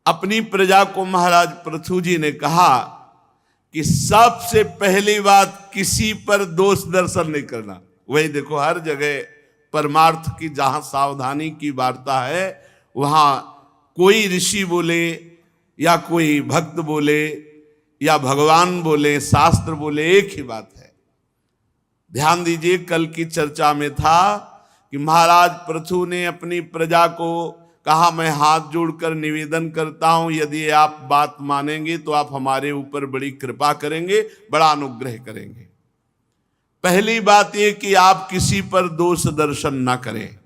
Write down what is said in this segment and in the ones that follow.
अपनी प्रजा को महाराज पृथु जी ने कहा कि सबसे पहली बात किसी पर दोष दर्शन नहीं करना। वही देखो, हर जगह परमार्थ की जहां सावधानी की वार्ता है वहां कोई ऋषि बोले या कोई भक्त बोले या भगवान बोले, शास्त्र बोले, एक ही बात है। ध्यान दीजिए, कल की चर्चा में था कि महाराज पृथु ने अपनी प्रजा को कहा, मैं हाथ जोड़कर निवेदन करता हूं, यदि आप बात मानेंगे तो आप हमारे ऊपर बड़ी कृपा करेंगे, बड़ा अनुग्रह करेंगे। पहली बात यह कि आप किसी पर दोष दर्शन ना करें।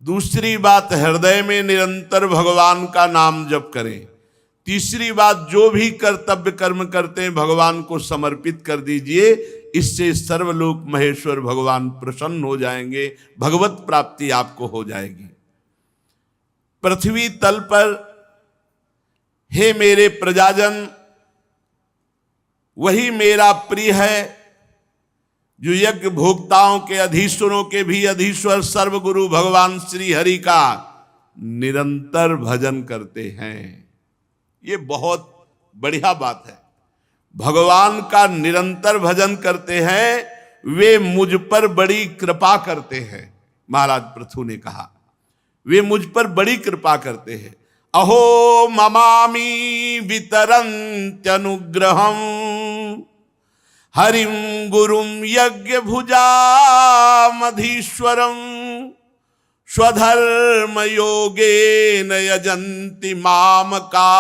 दूसरी बात, हृदय में निरंतर भगवान का नाम जप करें। तीसरी बात, जो भी कर्तव्य कर्म करते हैं भगवान को समर्पित कर दीजिए, इससे सर्वलोक महेश्वर भगवान प्रसन्न हो जाएंगे, भगवत प्राप्ति आपको हो जाएगी। पृथ्वी तल पर हे मेरे प्रजाजन, वही मेरा प्रिय है जो यज्ञ भोक्ताओं के, अधीश्वरों के भी अधीश्वर सर्वगुरु भगवान श्री हरि का निरंतर भजन करते हैं। ये बहुत बढ़िया बात है। भगवान का निरंतर भजन करते हैं, वे मुझ पर बड़ी कृपा करते हैं। महाराज पृथु ने कहा, वे मुझ पर बड़ी कृपा करते हैं। अहो ममामि वितरन्त्यनुग्रहम् हरिं गुरुं यज्ञ भुजामधीश्वरम् स्वधर्म योगेन यजन्ति मामका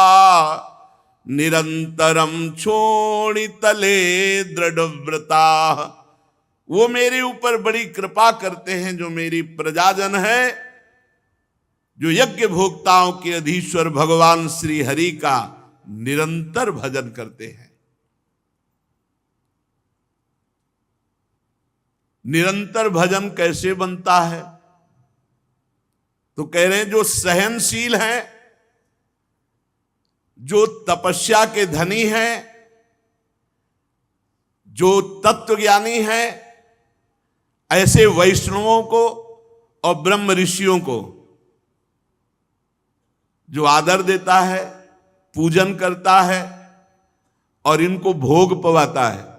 निरंतरम छोड़ितले दृढ़व्रता। वो मेरे ऊपर बड़ी कृपा करते हैं, जो मेरी प्रजाजन है, जो यज्ञ भोक्ताओं के अधीश्वर भगवान श्री हरि का निरंतर भजन करते हैं। निरंतर भजन कैसे बनता है? तो कह रहे हैं, जो सहनशील हैं, जो तपस्या के धनी हैं, जो तत्वज्ञानी हैं, ऐसे वैष्णवों को और ब्रह्म ऋषियों को जो आदर देता है, पूजन करता है और इनको भोग पवाता है,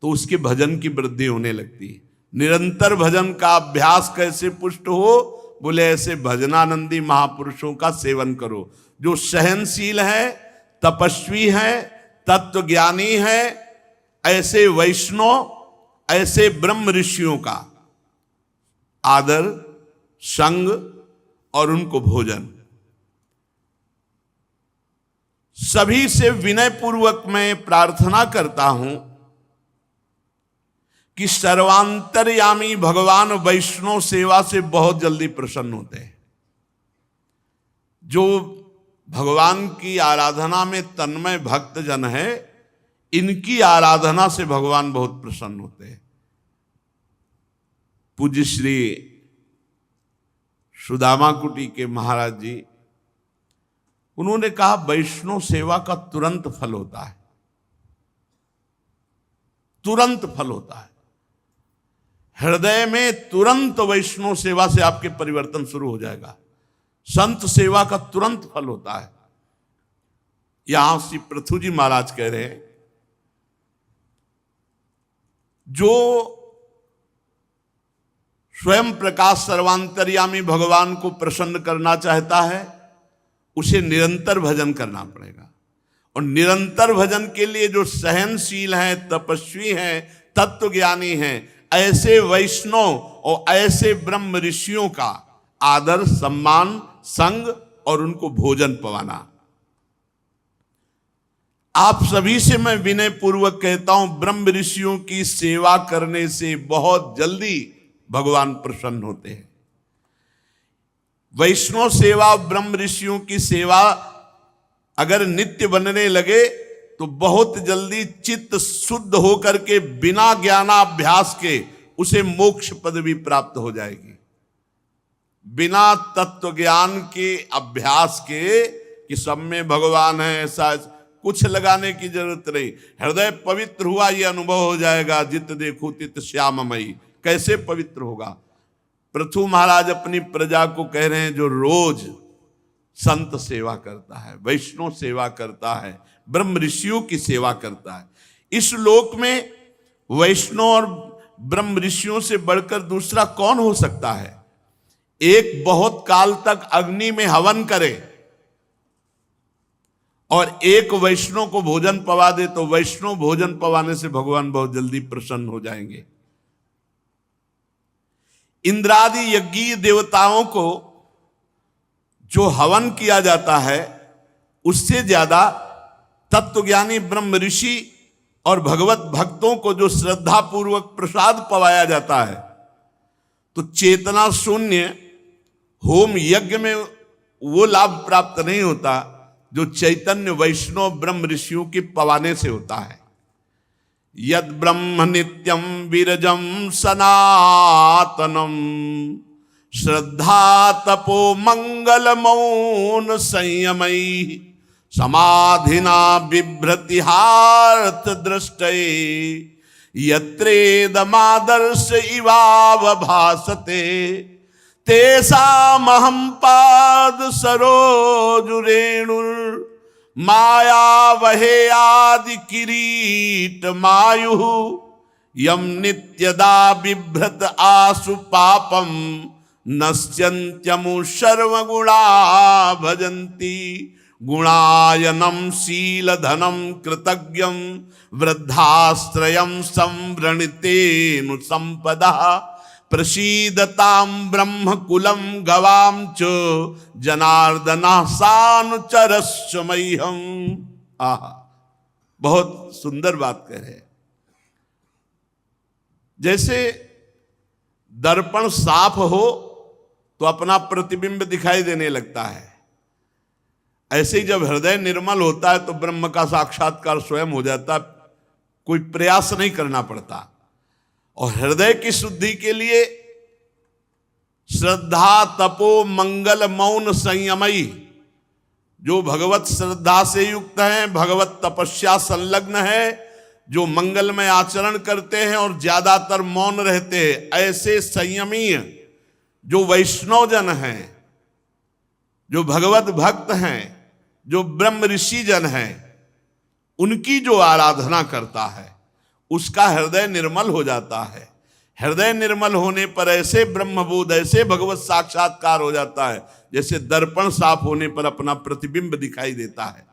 तो उसके भजन की वृद्धि होने लगती है। निरंतर भजन का अभ्यास कैसे पुष्ट हो? बोले, ऐसे भजनानंदी महापुरुषों का सेवन करो, जो सहनशील है, तपस्वी है, तत्वज्ञानी है। ऐसे वैष्णव, ऐसे ब्रह्म ऋषियों का आदर, संग और उनको भोजन। सभी से विनय पूर्वक मैं प्रार्थना करता हूं कि सर्वांतर्यामी भगवान वैष्णव सेवा से बहुत जल्दी प्रसन्न होते हैं। जो भगवान की आराधना में तन्मय भक्त जन है, इनकी आराधना से भगवान बहुत प्रसन्न होते हैं। पूज्य श्री सुदामा कुटी के महाराज जी, उन्होंने कहा, वैष्णव सेवा का तुरंत फल होता है, तुरंत फल होता है। हृदय में तुरंत वैष्णव सेवा से आपके परिवर्तन शुरू हो जाएगा। संत सेवा का तुरंत फल होता है। यहां श्री पृथु जी महाराज कह रहे हैं, जो स्वयं प्रकाश सर्वांतर्यामी भगवान को प्रसन्न करना चाहता है, उसे निरंतर भजन करना पड़ेगा। और निरंतर भजन के लिए जो सहनशील हैं, तपस्वी हैं, तत्वज्ञानी हैं, ऐसे वैष्णव और ऐसे ब्रह्म ऋषियों का आदर, सम्मान, संग और उनको भोजन पवाना। आप सभी से मैं विनय पूर्वक कहता हूं, ब्रह्म ऋषियों की सेवा करने से बहुत जल्दी भगवान प्रसन्न होते हैं। वैष्णव सेवा, ब्रह्म ऋषियों की सेवा अगर नित्य बनने लगे तो बहुत जल्दी चित्त शुद्ध होकर के बिना ज्ञानाभ्यास के उसे मोक्ष पदवी प्राप्त हो जाएगी। बिना तत्व ज्ञान के अभ्यास के कि सब में भगवान है, ऐसा कुछ लगाने की जरूरत नहीं। हृदय पवित्र हुआ, यह अनुभव हो जाएगा, जित देखो तित श्याममयी। कैसे पवित्र होगा? पृथु महाराज अपनी प्रजा को कह रहे हैं, जो रोज संत सेवा करता है, वैष्णव सेवा करता है, ब्रह्म ऋषियों की सेवा करता है। इस लोक में वैष्णव और ब्रह्म ऋषियों से बढ़कर दूसरा कौन हो सकता है? एक बहुत काल तक अग्नि में हवन करे और एक वैष्णव को भोजन पवा दे तो वैष्णव भोजन पवाने से भगवान बहुत जल्दी प्रसन्न हो जाएंगे। इंद्रादि यज्ञीय देवताओं को जो हवन किया जाता है उससे ज्यादा तत्वज्ञानी ब्रह्म ऋषि और भगवत भक्तों को जो श्रद्धा पूर्वक प्रसाद पवाया जाता है, तो चेतना शून्य होम यज्ञ में वो लाभ प्राप्त नहीं होता जो चैतन्य वैष्णव ब्रह्म ऋषियों के पवाने से होता है। यद ब्रह्म नित्यम विरजम सनातनम श्रद्धा तपो मंगल मौन संयमई समाधिना बिभ्रतिहार्थ दृष्टये यत्रेदमादर्श इवाव भासते तेषामहं पाद सरोजुरेणुर् माया वहे आदि किरीट मायु यम नित्यदा बिभ्रत आसु पापम नश्यन्त्यमु सर्वगुणा भजन्ति गुणायनम शील धनम कृतज्ञम वृद्धाश्रयम संवृणितेनु संपदा प्रसीदताम ब्रह्म कुलम गवाम च जनार्दना सानुचरस्मह्यम। आहा, बहुत सुंदर बात कह रहे हैं। जैसे दर्पण साफ हो तो अपना प्रतिबिंब दिखाई देने लगता है, ऐसे ही जब हृदय निर्मल होता है तो ब्रह्म का साक्षात्कार स्वयं हो जाता, कोई प्रयास नहीं करना पड़ता। और हृदय की शुद्धि के लिए श्रद्धा तपो मंगल मौन संयमई, जो भगवत श्रद्धा से युक्त हैं, भगवत तपस्या संलग्न है, जो मंगलमय आचरण करते हैं और ज्यादातर मौन रहते हैं, ऐसे संयमी जो वैष्णव जन हैं, जो भगवत भक्त हैं, जो ब्रह्म ऋषि जन हैं, उनकी जो आराधना करता है उसका हृदय निर्मल हो जाता है। हृदय निर्मल होने पर ऐसे ब्रह्मबोध, ऐसे भगवत साक्षात्कार हो जाता है जैसे दर्पण साफ होने पर अपना प्रतिबिंब दिखाई देता है।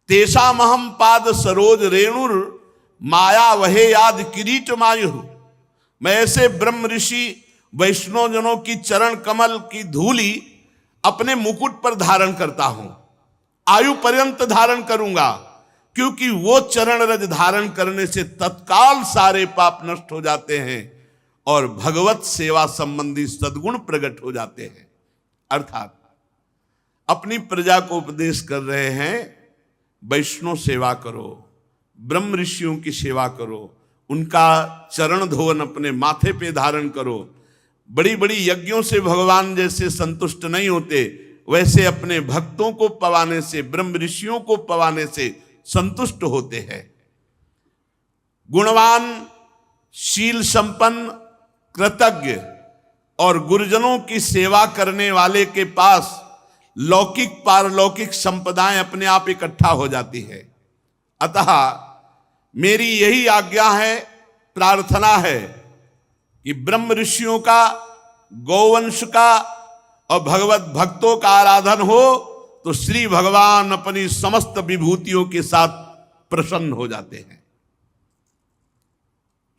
तेषामहं पाद सरोज रेणुर माया वहे याद किरीट मायु, मैं ऐसे ब्रह्म ऋषि वैष्णव जनों की चरण कमल की धूली अपने मुकुट पर धारण करता हूं, आयु पर्यंत धारण करूंगा, क्योंकि वो चरण रज धारण करने से तत्काल सारे पाप नष्ट हो जाते हैं और भगवत सेवा संबंधी सद्गुण प्रकट हो जाते हैं। अर्थात अपनी प्रजा को उपदेश कर रहे हैं, वैष्णव सेवा करो, ब्रह्म ऋषियों की सेवा करो, उनका चरण धोवन अपने माथे पे धारण करो। बड़ी बड़ी यज्ञों से भगवान जैसे संतुष्ट नहीं होते, वैसे अपने भक्तों को पवाने से, ब्रह्म ऋषियों को पवाने से संतुष्ट होते हैं। गुणवान, शील संपन्न, कृतज्ञ और गुरुजनों की सेवा करने वाले के पास लौकिक पारलौकिक संपदाएं अपने आप इकट्ठा हो जाती है। अतः मेरी यही आज्ञा है, प्रार्थना है कि ब्रह्म ऋषियों का, गौवंश का और भगवत भक्तों का आराधन हो तो श्री भगवान अपनी समस्त विभूतियों के साथ प्रसन्न हो जाते हैं।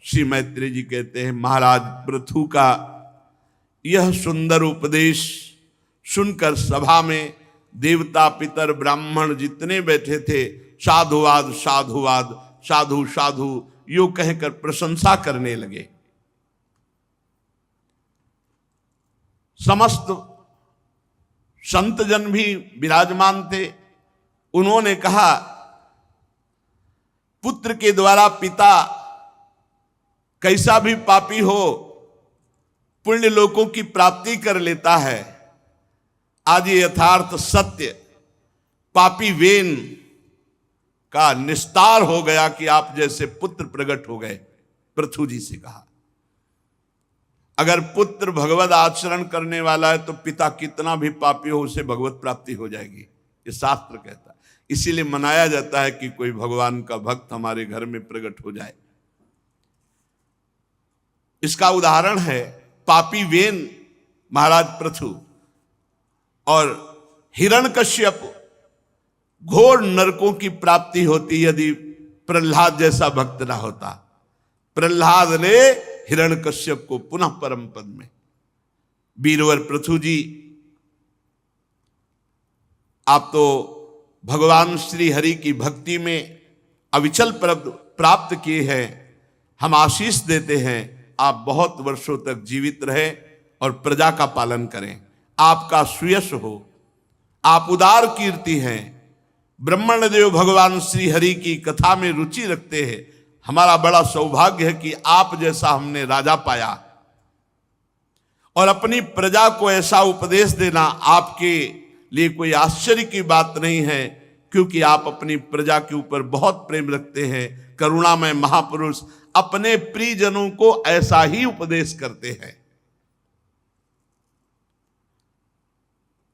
श्री मैत्रेय जी कहते हैं, महाराज पृथु का यह सुंदर उपदेश सुनकर सभा में देवता पितर ब्राह्मण जितने बैठे थे साधुवाद साधुवाद साधु साधु यो कहकर प्रशंसा करने लगे। समस्त संत जन भी विराजमान थे। उन्होंने कहा, पुत्र के द्वारा पिता कैसा भी पापी हो पुण्य लोकों की प्राप्ति कर लेता है। आज ये यथार्थ सत्य पापी वेन का निस्तार हो गया कि आप जैसे पुत्र प्रकट हो गए। पृथु जी से कहा, अगर पुत्र भगवत आचरण करने वाला है तो पिता कितना भी पापी हो उसे भगवत प्राप्ति हो जाएगी, ये शास्त्र कहता है। इसीलिए मनाया जाता है कि कोई भगवान का भक्त हमारे घर में प्रकट हो जाए। इसका उदाहरण है पापी वेन महाराज पृथु और हिरण्यकश्यप। घोर नरकों की प्राप्ति होती यदि प्रहलाद जैसा भक्त ना होता। प्रहलाद ने हिरण्यकश्यप को पुनः परम पद में। वीरवर पृथु जी, आप तो भगवान श्री हरि की भक्ति में अविचल प्राप्त किए हैं। हम आशीष देते हैं आप बहुत वर्षों तक जीवित रहे और प्रजा का पालन करें, आपका सुयश हो, आप उदार कीर्ति हैं। ब्रह्मण देव भगवान श्री हरि की कथा में रुचि रखते हैं। हमारा बड़ा सौभाग्य है कि आप जैसा हमने राजा पाया, और अपनी प्रजा को ऐसा उपदेश देना आपके लिए कोई आश्चर्य की बात नहीं है, क्योंकि आप अपनी प्रजा के ऊपर बहुत प्रेम रखते हैं। करुणामय महापुरुष अपने प्रियजनों को ऐसा ही उपदेश करते हैं।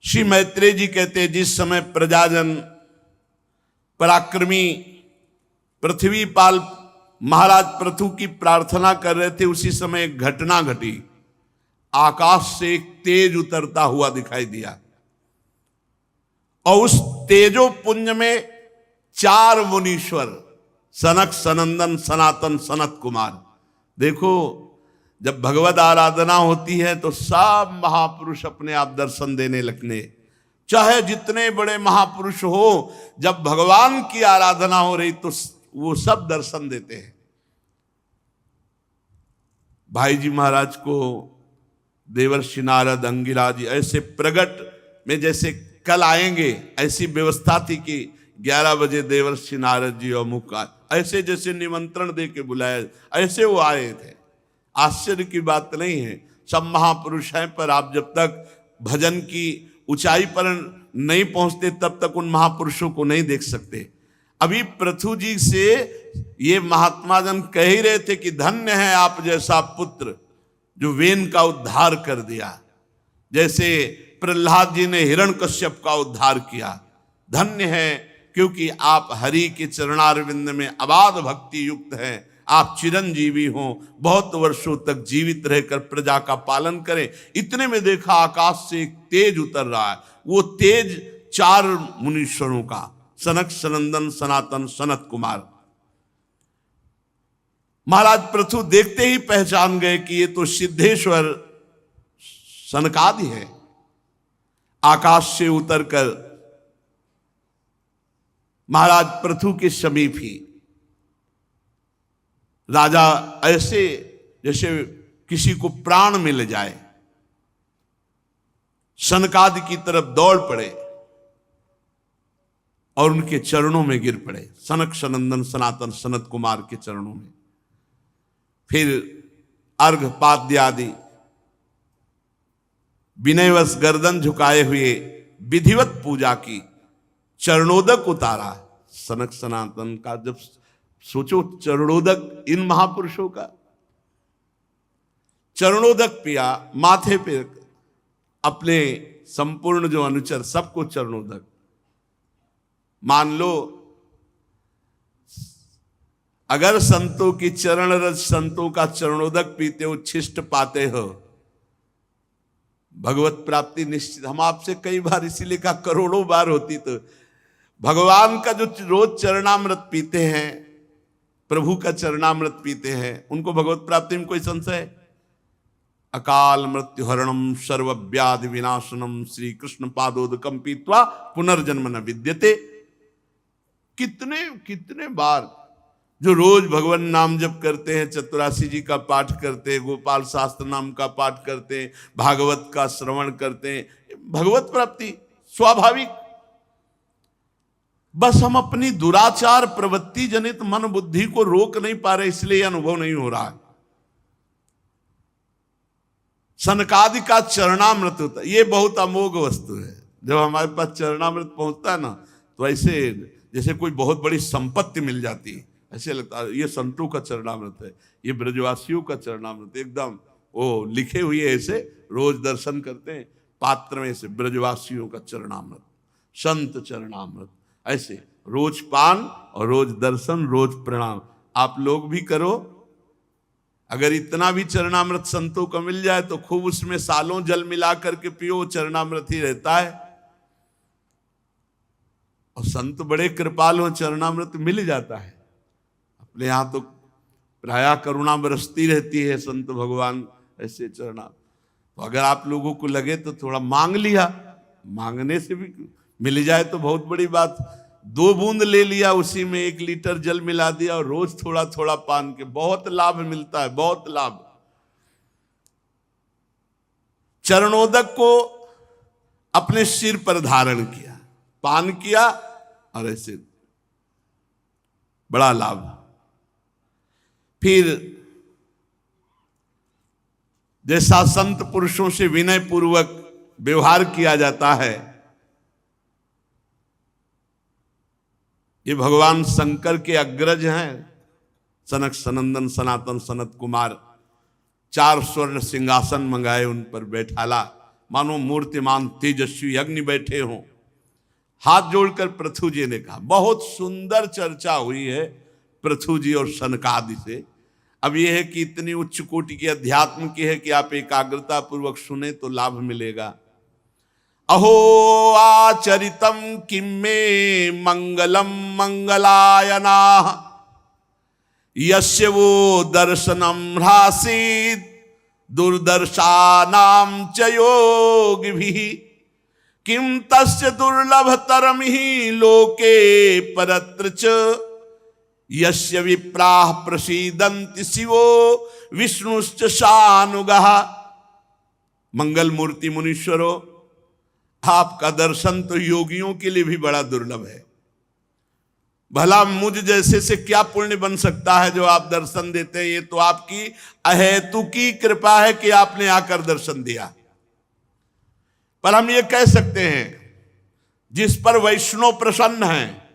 श्री मैत्रेय जी कहते हैं, जिस समय प्रजाजन पराक्रमी पृथ्वीपाल महाराज पृथु की प्रार्थना कर रहे थे, उसी समय एक घटना घटी। आकाश से एक तेज उतरता हुआ दिखाई दिया और उस तेजो पुंज में 4 मुनीश्वर, सनक, सनंदन, सनातन, सनत कुमार। देखो, जब भगवत आराधना होती है तो सब महापुरुष अपने आप दर्शन देने लगने, चाहे जितने बड़े महापुरुष हो। जब भगवान की आराधना हो रही तो वो सब दर्शन देते हैं। भाई जी महाराज को देवर्षि नारद, अंगिरा जी ऐसे प्रगट में जैसे कल आएंगे, ऐसी व्यवस्था थी कि 11 बजे देवर्षि नारद जी और मुक्का ऐसे जैसे निमंत्रण दे के बुलाया, ऐसे वो आए थे। आश्चर्य की बात नहीं है, सब महापुरुष हैं, पर आप जब तक भजन की ऊंचाई पर नहीं पहुंचते तब तक उन महापुरुषों को नहीं देख सकते। अभी पृथु जी से ये महात्मा जन कह ही रहे थे कि धन्य है आप जैसा पुत्र जो वेन का उद्धार कर दिया, जैसे प्रहलाद जी ने हिरण्यकश्यप का उद्धार किया। धन्य है क्योंकि आप हरि के चरणारविंद में अबाध भक्ति युक्त हैं। आप चिरंजीवी हों, बहुत वर्षों तक जीवित रहकर प्रजा का पालन करें। इतने में देखा आकाश से एक तेज उतर रहा है। वो तेज 4 मुनीश्वरों का, सनक, सनंदन, सनातन, सनत कुमार। महाराज पृथु देखते ही पहचान गए कि ये तो सिद्धेश्वर सनकादि है। आकाश से उतरकर महाराज पृथु के समीप ही राजा ऐसे जैसे किसी को प्राण मिल जाए, सनकादि की तरफ दौड़ पड़े और उनके चरणों में गिर पड़े, सनक, सनंदन, सनातन, सनत कुमार के चरणों में। फिर अर्घ पाद्य आदि विनयवश गर्दन झुकाए हुए विधिवत पूजा की, चरणोदक उतारा। सनक सनातन का जब सोचो, चरणोदक इन महापुरुषों का चरणोदक पिया, माथे पे अपने संपूर्ण जो अनुचर सबको चरणोदक। मान लो अगर संतों की चरण रज, संतों का चरणोदक पीते हो, छिष्ट पाते हो, भगवत प्राप्ति निश्चित। हम आपसे कई बार इसीलिए कहा, करोड़ों बार होती तो भगवान का जो रोज चरणामृत पीते हैं, प्रभु का चरणामृत पीते हैं, उनको भगवत प्राप्ति में कोई संशय है? अकाल मृत्यु हरणम सर्वव्याधि विनाशनम श्री कृष्ण पादोदकम पीत्वा पुनर्जन्म न विद्यते। कितने कितने बार जो रोज भगवान नाम जप करते हैं, चतुरासी जी का पाठ करते हैं, गोपाल शास्त्र नाम का पाठ करते हैं, भागवत का श्रवण करते हैं, भगवत प्राप्ति स्वाभाविक। बस हम अपनी दुराचार प्रवृत्ति जनित मन बुद्धि को रोक नहीं पा रहे, इसलिए अनुभव नहीं हो रहा है। सनकादि का चरणामृत होता है, ये बहुत अमोघ वस्तु है। जब हमारे पास चरणामृत पहुंचता है ना, तो ऐसे जैसे कोई बहुत बड़ी संपत्ति मिल जाती है, ऐसे लगता है ये संतों का चरणामृत है, ये ब्रजवासियों का चरणामृत। एकदम वो लिखे हुए ऐसे रोज दर्शन करते हैं, पात्र में से ब्रजवासियों का चरणामृत, संत चरणामृत, ऐसे रोज पान और रोज दर्शन, रोज प्रणाम। आप लोग भी करो। अगर इतना भी चरणामृत संतों को मिल जाए तो खूब उसमें सालों जल मिला करके पियो, चरणामृत ही रहता है। और संत बड़े कृपाल हो, चरणामृत मिल जाता है। अपने यहां तो प्रायः करुणा बरसती रहती है, संत भगवान ऐसे चरणा। तो अगर आप लोगों को लगे तो थोड़ा मांग लिया, मांगने से भी मिल जाए तो बहुत बड़ी बात। 2 बूंद ले लिया, उसी में 1 लीटर जल मिला दिया और रोज थोड़ा थोड़ा पान के, बहुत लाभ मिलता है, बहुत लाभ। चरणोदक को अपने सिर पर धारण किया, पान किया और ऐसे बड़ा लाभ। फिर जैसा संत पुरुषों से विनय पूर्वक व्यवहार किया जाता है, ये भगवान शंकर के अग्रज हैं, सनक सनंदन सनातन सनत कुमार। 4 स्वर्ण सिंहासन मंगाए, उन पर बैठाला, मानो मूर्तिमान तेजस्वी अग्नि बैठे हों। हाथ जोड़कर पृथु जी ने कहा, बहुत सुंदर चर्चा हुई है पृथु जी और सनकादि से। अब यह है कि इतनी उच्च कोटि की अध्यात्म की है कि आप एकाग्रता पूर्वक सुने तो लाभ मिलेगा। अहो आचरितम किम में मंगलम मंगलायना, यस्य वो दर्शनम ह्रासीत दुर्दर्शानाम च योगिभिः, किम तस्य दुर्लभतरम ही लोके परत्र च, यस्य विप्राः प्रसीदन्ति शिवो विष्णुश्च शानुगः। मंगल मूर्ति मुनीश्वरों, आपका दर्शन तो योगियों के लिए भी बड़ा दुर्लभ है। भला मुझ जैसे से क्या पुण्य बन सकता है जो आप दर्शन देते हैं? ये तो आपकी अहेतुकी कृपा है कि आपने आकर दर्शन दिया। पर हम ये कह सकते हैं, जिस पर वैष्णव प्रसन्न हैं,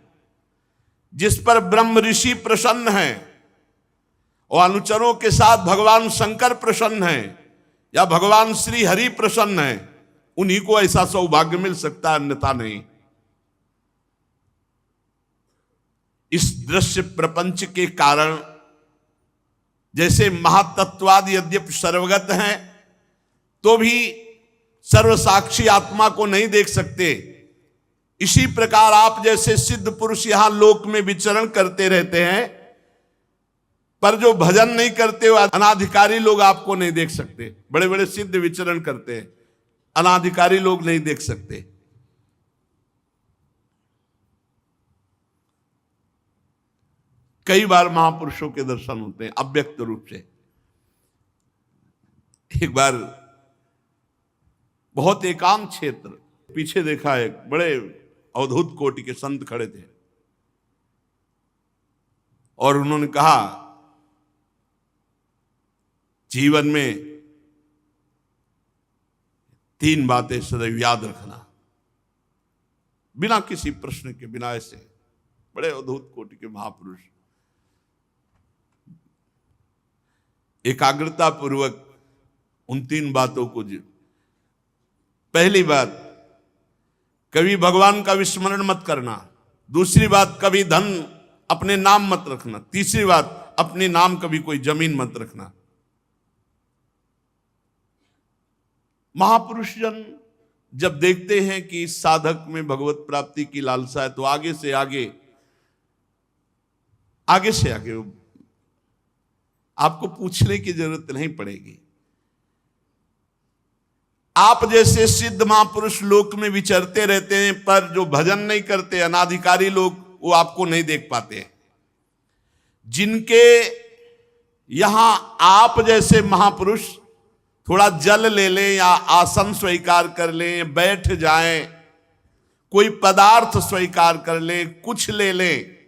जिस पर ब्रह्म ऋषि प्रसन्न हैं और अनुचरों के साथ भगवान शंकर प्रसन्न हैं या भगवान श्री हरि प्रसन्न हैं, उन्हीं को ऐसा सौभाग्य मिल सकता है, अन्यथा नहीं। इस दृश्य प्रपंच के कारण जैसे महातत्वाद यद्यपि सर्वगत हैं तो भी सर्वसाक्षी आत्मा को नहीं देख सकते। इसी प्रकार आप जैसे सिद्ध पुरुष यहां लोक में विचरण करते रहते हैं, पर जो भजन नहीं करते हुए अनाधिकारी लोग आपको नहीं देख सकते। बड़े बड़े सिद्ध विचरण करते हैं, अनाधिकारी लोग नहीं देख सकते। कई बार महापुरुषों के दर्शन होते हैं अव्यक्त रूप से। एक बार बहुत एकांत क्षेत्र, पीछे देखा, एक बड़े अवधूत कोटि के संत खड़े थे और उन्होंने कहा, जीवन में 3 बातें सदैव याद रखना, बिना किसी प्रश्न के, बिना ऐसे। बड़े अवधूत कोटि के महापुरुष एकाग्रता पूर्वक उन 3 बातों को पहली बात, कभी भगवान का विस्मरण मत करना। दूसरी बात, कभी धन अपने नाम मत रखना। तीसरी बात, अपने नाम कभी कोई जमीन मत रखना। महापुरुष जन जब देखते हैं कि इस साधक में भगवत प्राप्ति की लालसा है तो आगे से आगे आपको पूछने की जरूरत नहीं पड़ेगी। आप जैसे सिद्ध महापुरुष लोक में विचरते रहते हैं, पर जो भजन नहीं करते अनाधिकारी लोग, वो आपको नहीं देख पाते। जिनके यहां आप जैसे महापुरुष थोड़ा जल ले लें या आसन स्वीकार कर लें, बैठ जाएं, कोई पदार्थ स्वीकार कर लें, कुछ ले लें,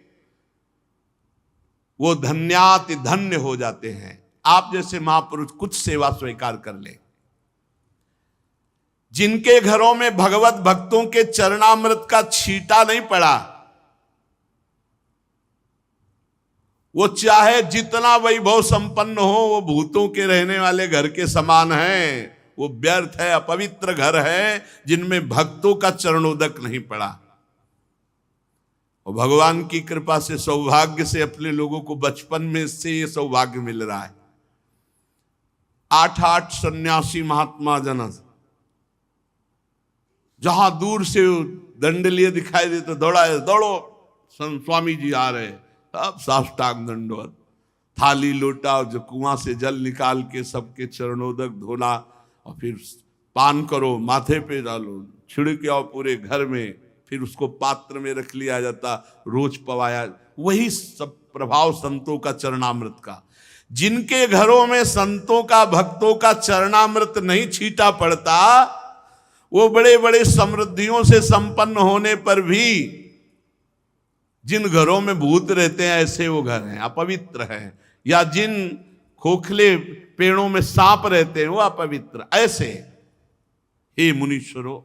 वो धन्याति धन्य हो जाते हैं। आप जैसे महापुरुष कुछ सेवा स्वीकार कर लें। जिनके घरों में भगवत भक्तों के चरणामृत का छींटा नहीं पड़ा, वो चाहे जितना वैभव संपन्न हो, वो भूतों के रहने वाले घर के समान है। वो व्यर्थ है, अपवित्र घर है जिनमें भक्तों का चरणोदक नहीं पड़ा। और भगवान की कृपा से सौभाग्य से अपने लोगों को बचपन में से ये सौभाग्य मिल रहा है। 8 सन्यासी महात्मा जन जहां दूर से दंड लिए दिखाई दे तो दौड़ो स्वामी जी आ रहे, सब साष्टांग दंडवत, थाली लोटा जो कुआं से जल निकाल के सबके चरणोदक धोना, और फिर पान करो, माथे पे डालो, छिड़के आओ पूरे घर में, फिर उसको पात्र में रख लिया जाता, रोज पवाया। वही सब प्रभाव संतों का चरणामृत का। जिनके घरों में संतों का भक्तों का चरणामृत नहीं छीटा पड़ता, वो बड़े बड़े समृद्धियों से संपन्न होने पर भी जिन घरों में भूत रहते हैं ऐसे वो घर हैं, अपवित्र हैं। या जिन खोखले पेड़ों में सांप रहते हैं वो अपवित्र। ऐसे हे मुनीश्वरों,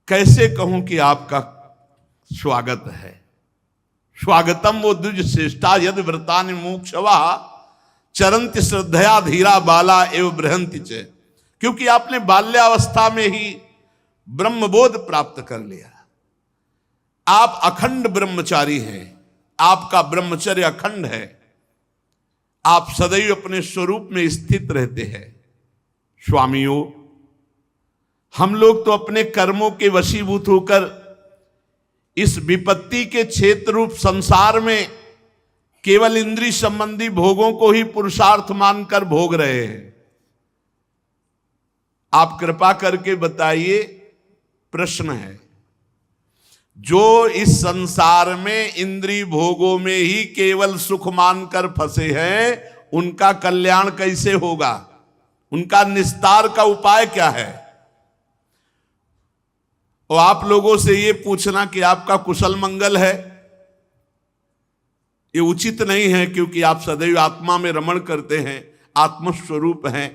कैसे कहूं कि आपका स्वागत है। स्वागतम वो द्विज श्रेष्ठा यद व्रतानि मोक्षवा चरंति श्रद्धया धीरा बाला एवं बृहंति च। क्योंकि आपने बाल्यावस्था में ही ब्रह्मबोध प्राप्त कर लिया। आप अखंड ब्रह्मचारी हैं, आपका ब्रह्मचर्य अखंड है, आप सदैव अपने स्वरूप में स्थित रहते हैं। स्वामियों, हम लोग तो अपने कर्मों के वशीभूत होकर इस विपत्ति के क्षेत्र रूप संसार में केवल इंद्रिय संबंधी भोगों को ही पुरुषार्थ मानकर भोग रहे हैं। आप कृपा करके बताइए, प्रश्न है, जो इस संसार में इंद्रिय भोगों में ही केवल सुख मानकर फंसे हैं, उनका कल्याण कैसे होगा? उनका निस्तार का उपाय क्या है? और आप लोगों से ये पूछना कि आपका कुशल मंगल है, ये उचित नहीं है, क्योंकि आप सदैव आत्मा में रमण करते हैं, आत्मस्वरूप हैं।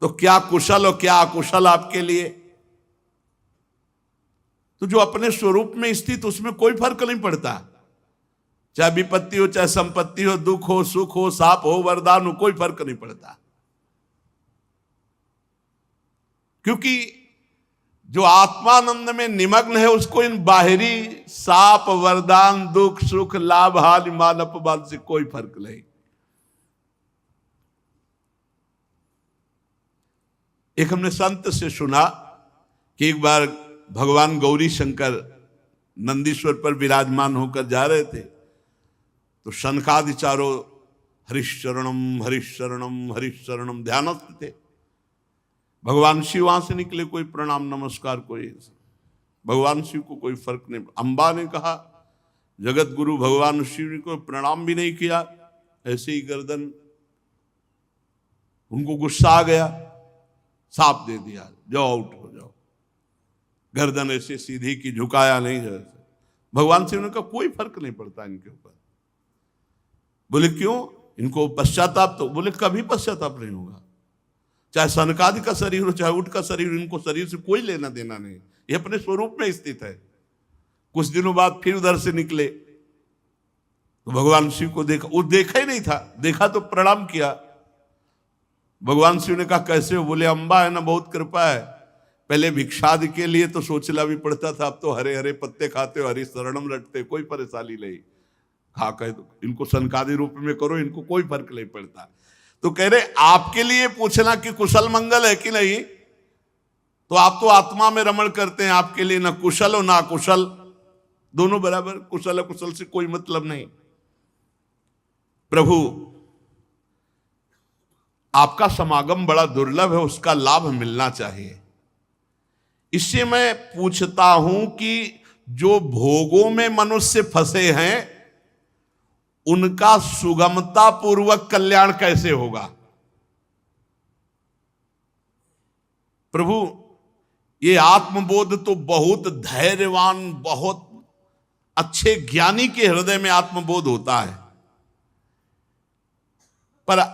तो क्या कुशल और क्या अकुशल आपके लिए? तो जो अपने स्वरूप में स्थित, उसमें कोई फर्क नहीं पड़ता, चाहे विपत्ति हो, चाहे संपत्ति हो, दुख हो, सुख हो, साप हो, वरदान हो, कोई फर्क नहीं पड़ता। क्योंकि जो आत्मानंद में निमग्न है उसको इन बाहरी साप, वरदान, दुख, सुख, लाभ, हानि, मान, अपमान से कोई फर्क नहीं। एक हमने संत से सुना कि एक बार भगवान गौरी शंकर नंदीश्वर पर विराजमान होकर जा रहे थे, तो शनकादि चारों हरिशरणम हरिशरणम हरिशरणम ध्यानस्थ थे। भगवान शिव वहां से निकले, कोई प्रणाम नमस्कार, कोई भगवान शिव को कोई फर्क नहीं। अंबा ने कहा, जगत गुरु भगवान शिव को प्रणाम भी नहीं किया, ऐसे ही गर्दन, उनको गुस्सा आ गया, साप दे दिया, जाओ आउट हो जाओ। गर्दन ऐसे सीधी की, झुकाया नहीं जैसे। भगवान शिव ने कहा कोई फर्क नहीं पड़ता इनके ऊपर। बोले क्यों? इनको पश्चाताप, तो बोले कभी पश्चाताप नहीं होगा। चाहे सनकादि का शरीर हो, चाहे उठ का शरीर, इनको शरीर से कोई लेना देना नहीं, ये अपने स्वरूप में स्थित है। कुछ दिनों बाद फिर उधर से निकले तो भगवान शिव को देखा, वो देखा ही नहीं था, देखा तो प्रणाम किया। भगवान शिव ने कहा कैसे हो? बोले अंबा है ना, बहुत कृपा है। पहले भिक्षादि के लिए तो सोचना भी पड़ता था, अब तो हरे हरे पत्ते खाते हो, हरी शरणम रटते, कोई परेशानी नहीं। खा कहे तो इनको सनकादि रूप में करो, इनको कोई फर्क नहीं पड़ता। तो कह रहे आपके लिए पूछना कि कुशल मंगल है कि नहीं, तो आप तो आत्मा में रमण करते हैं, आपके लिए ना कुशल हो ना अकुशल, दोनों बराबर, कुशल अकुशल से कोई मतलब नहीं। प्रभु, आपका समागम बड़ा दुर्लभ है, उसका लाभ मिलना चाहिए। इससे मैं पूछता हूं कि जो भोगों में मनुष्य फंसे हैं, उनका सुगमता पूर्वक कल्याण कैसे होगा? प्रभु, ये आत्मबोध तो बहुत धैर्यवान, बहुत अच्छे ज्ञानी के हृदय में आत्मबोध होता है, पर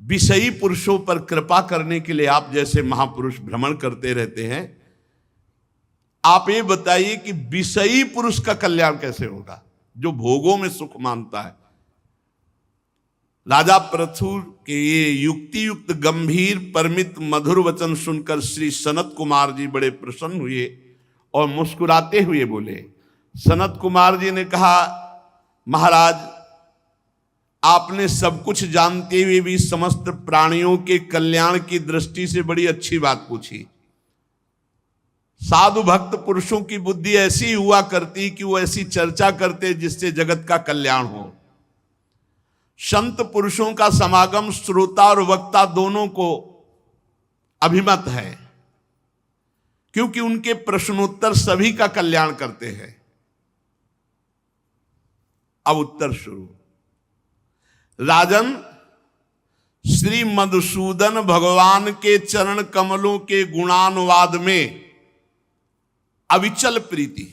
विषयी पुरुषों पर कृपा करने के लिए आप जैसे महापुरुष भ्रमण करते रहते हैं। आप ये बताइए कि विषयी पुरुष का कल्याण कैसे होगा? जो भोगों में सुख मानता है। राजा पृथु के ये युक्ति युक्त गंभीर परमित मधुर वचन सुनकर श्री सनत कुमार जी बड़े प्रसन्न हुए और मुस्कुराते हुए बोले। सनत कुमार जी ने कहा, महाराज, आपने सब कुछ जानते हुए भी समस्त प्राणियों के कल्याण की दृष्टि से बड़ी अच्छी बात पूछी। साधु भक्त पुरुषों की बुद्धि ऐसी हुआ करती कि वो ऐसी चर्चा करते जिससे जगत का कल्याण हो। संत पुरुषों का समागम श्रोता और वक्ता दोनों को अभिमत है, क्योंकि उनके प्रश्नोत्तर सभी का कल्याण करते हैं। अब उत्तर शुरू। राजन, श्री मधुसूदन भगवान के चरण कमलों के गुणानुवाद में अविचल प्रीति,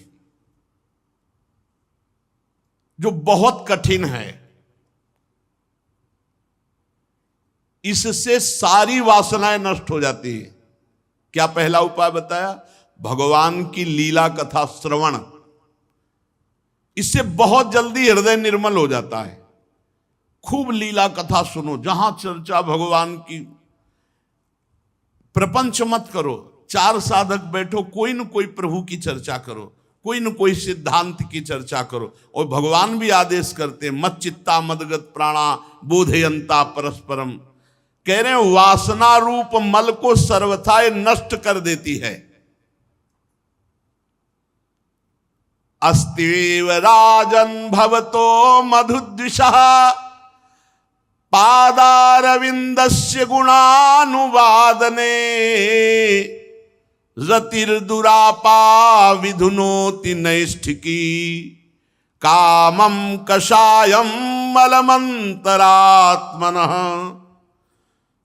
जो बहुत कठिन है, इससे सारी वासनाएं नष्ट हो जाती है। क्या पहला उपाय बताया? भगवान की लीला कथा श्रवण। इससे बहुत जल्दी हृदय निर्मल हो जाता है। खूब लीला कथा सुनो, जहां चर्चा भगवान की। प्रपंच मत करो, 4 साधक बैठो, कोई न कोई प्रभु की चर्चा करो, कोई न कोई सिद्धांत की चर्चा करो। और भगवान भी आदेश करते, मत चित्ता मदगत प्राणा बोधयंता परस्परम। कह रहे हैं वासना रूप मल को सर्वथा नष्ट कर देती है। अस्तिव राजन भवतो मधुद्विषः पादारविंदस्य गुणानुवादने रतिर्दुरापा विधुनोति नैष्ठिकी कामं कषायम मलमंतरात्मनः।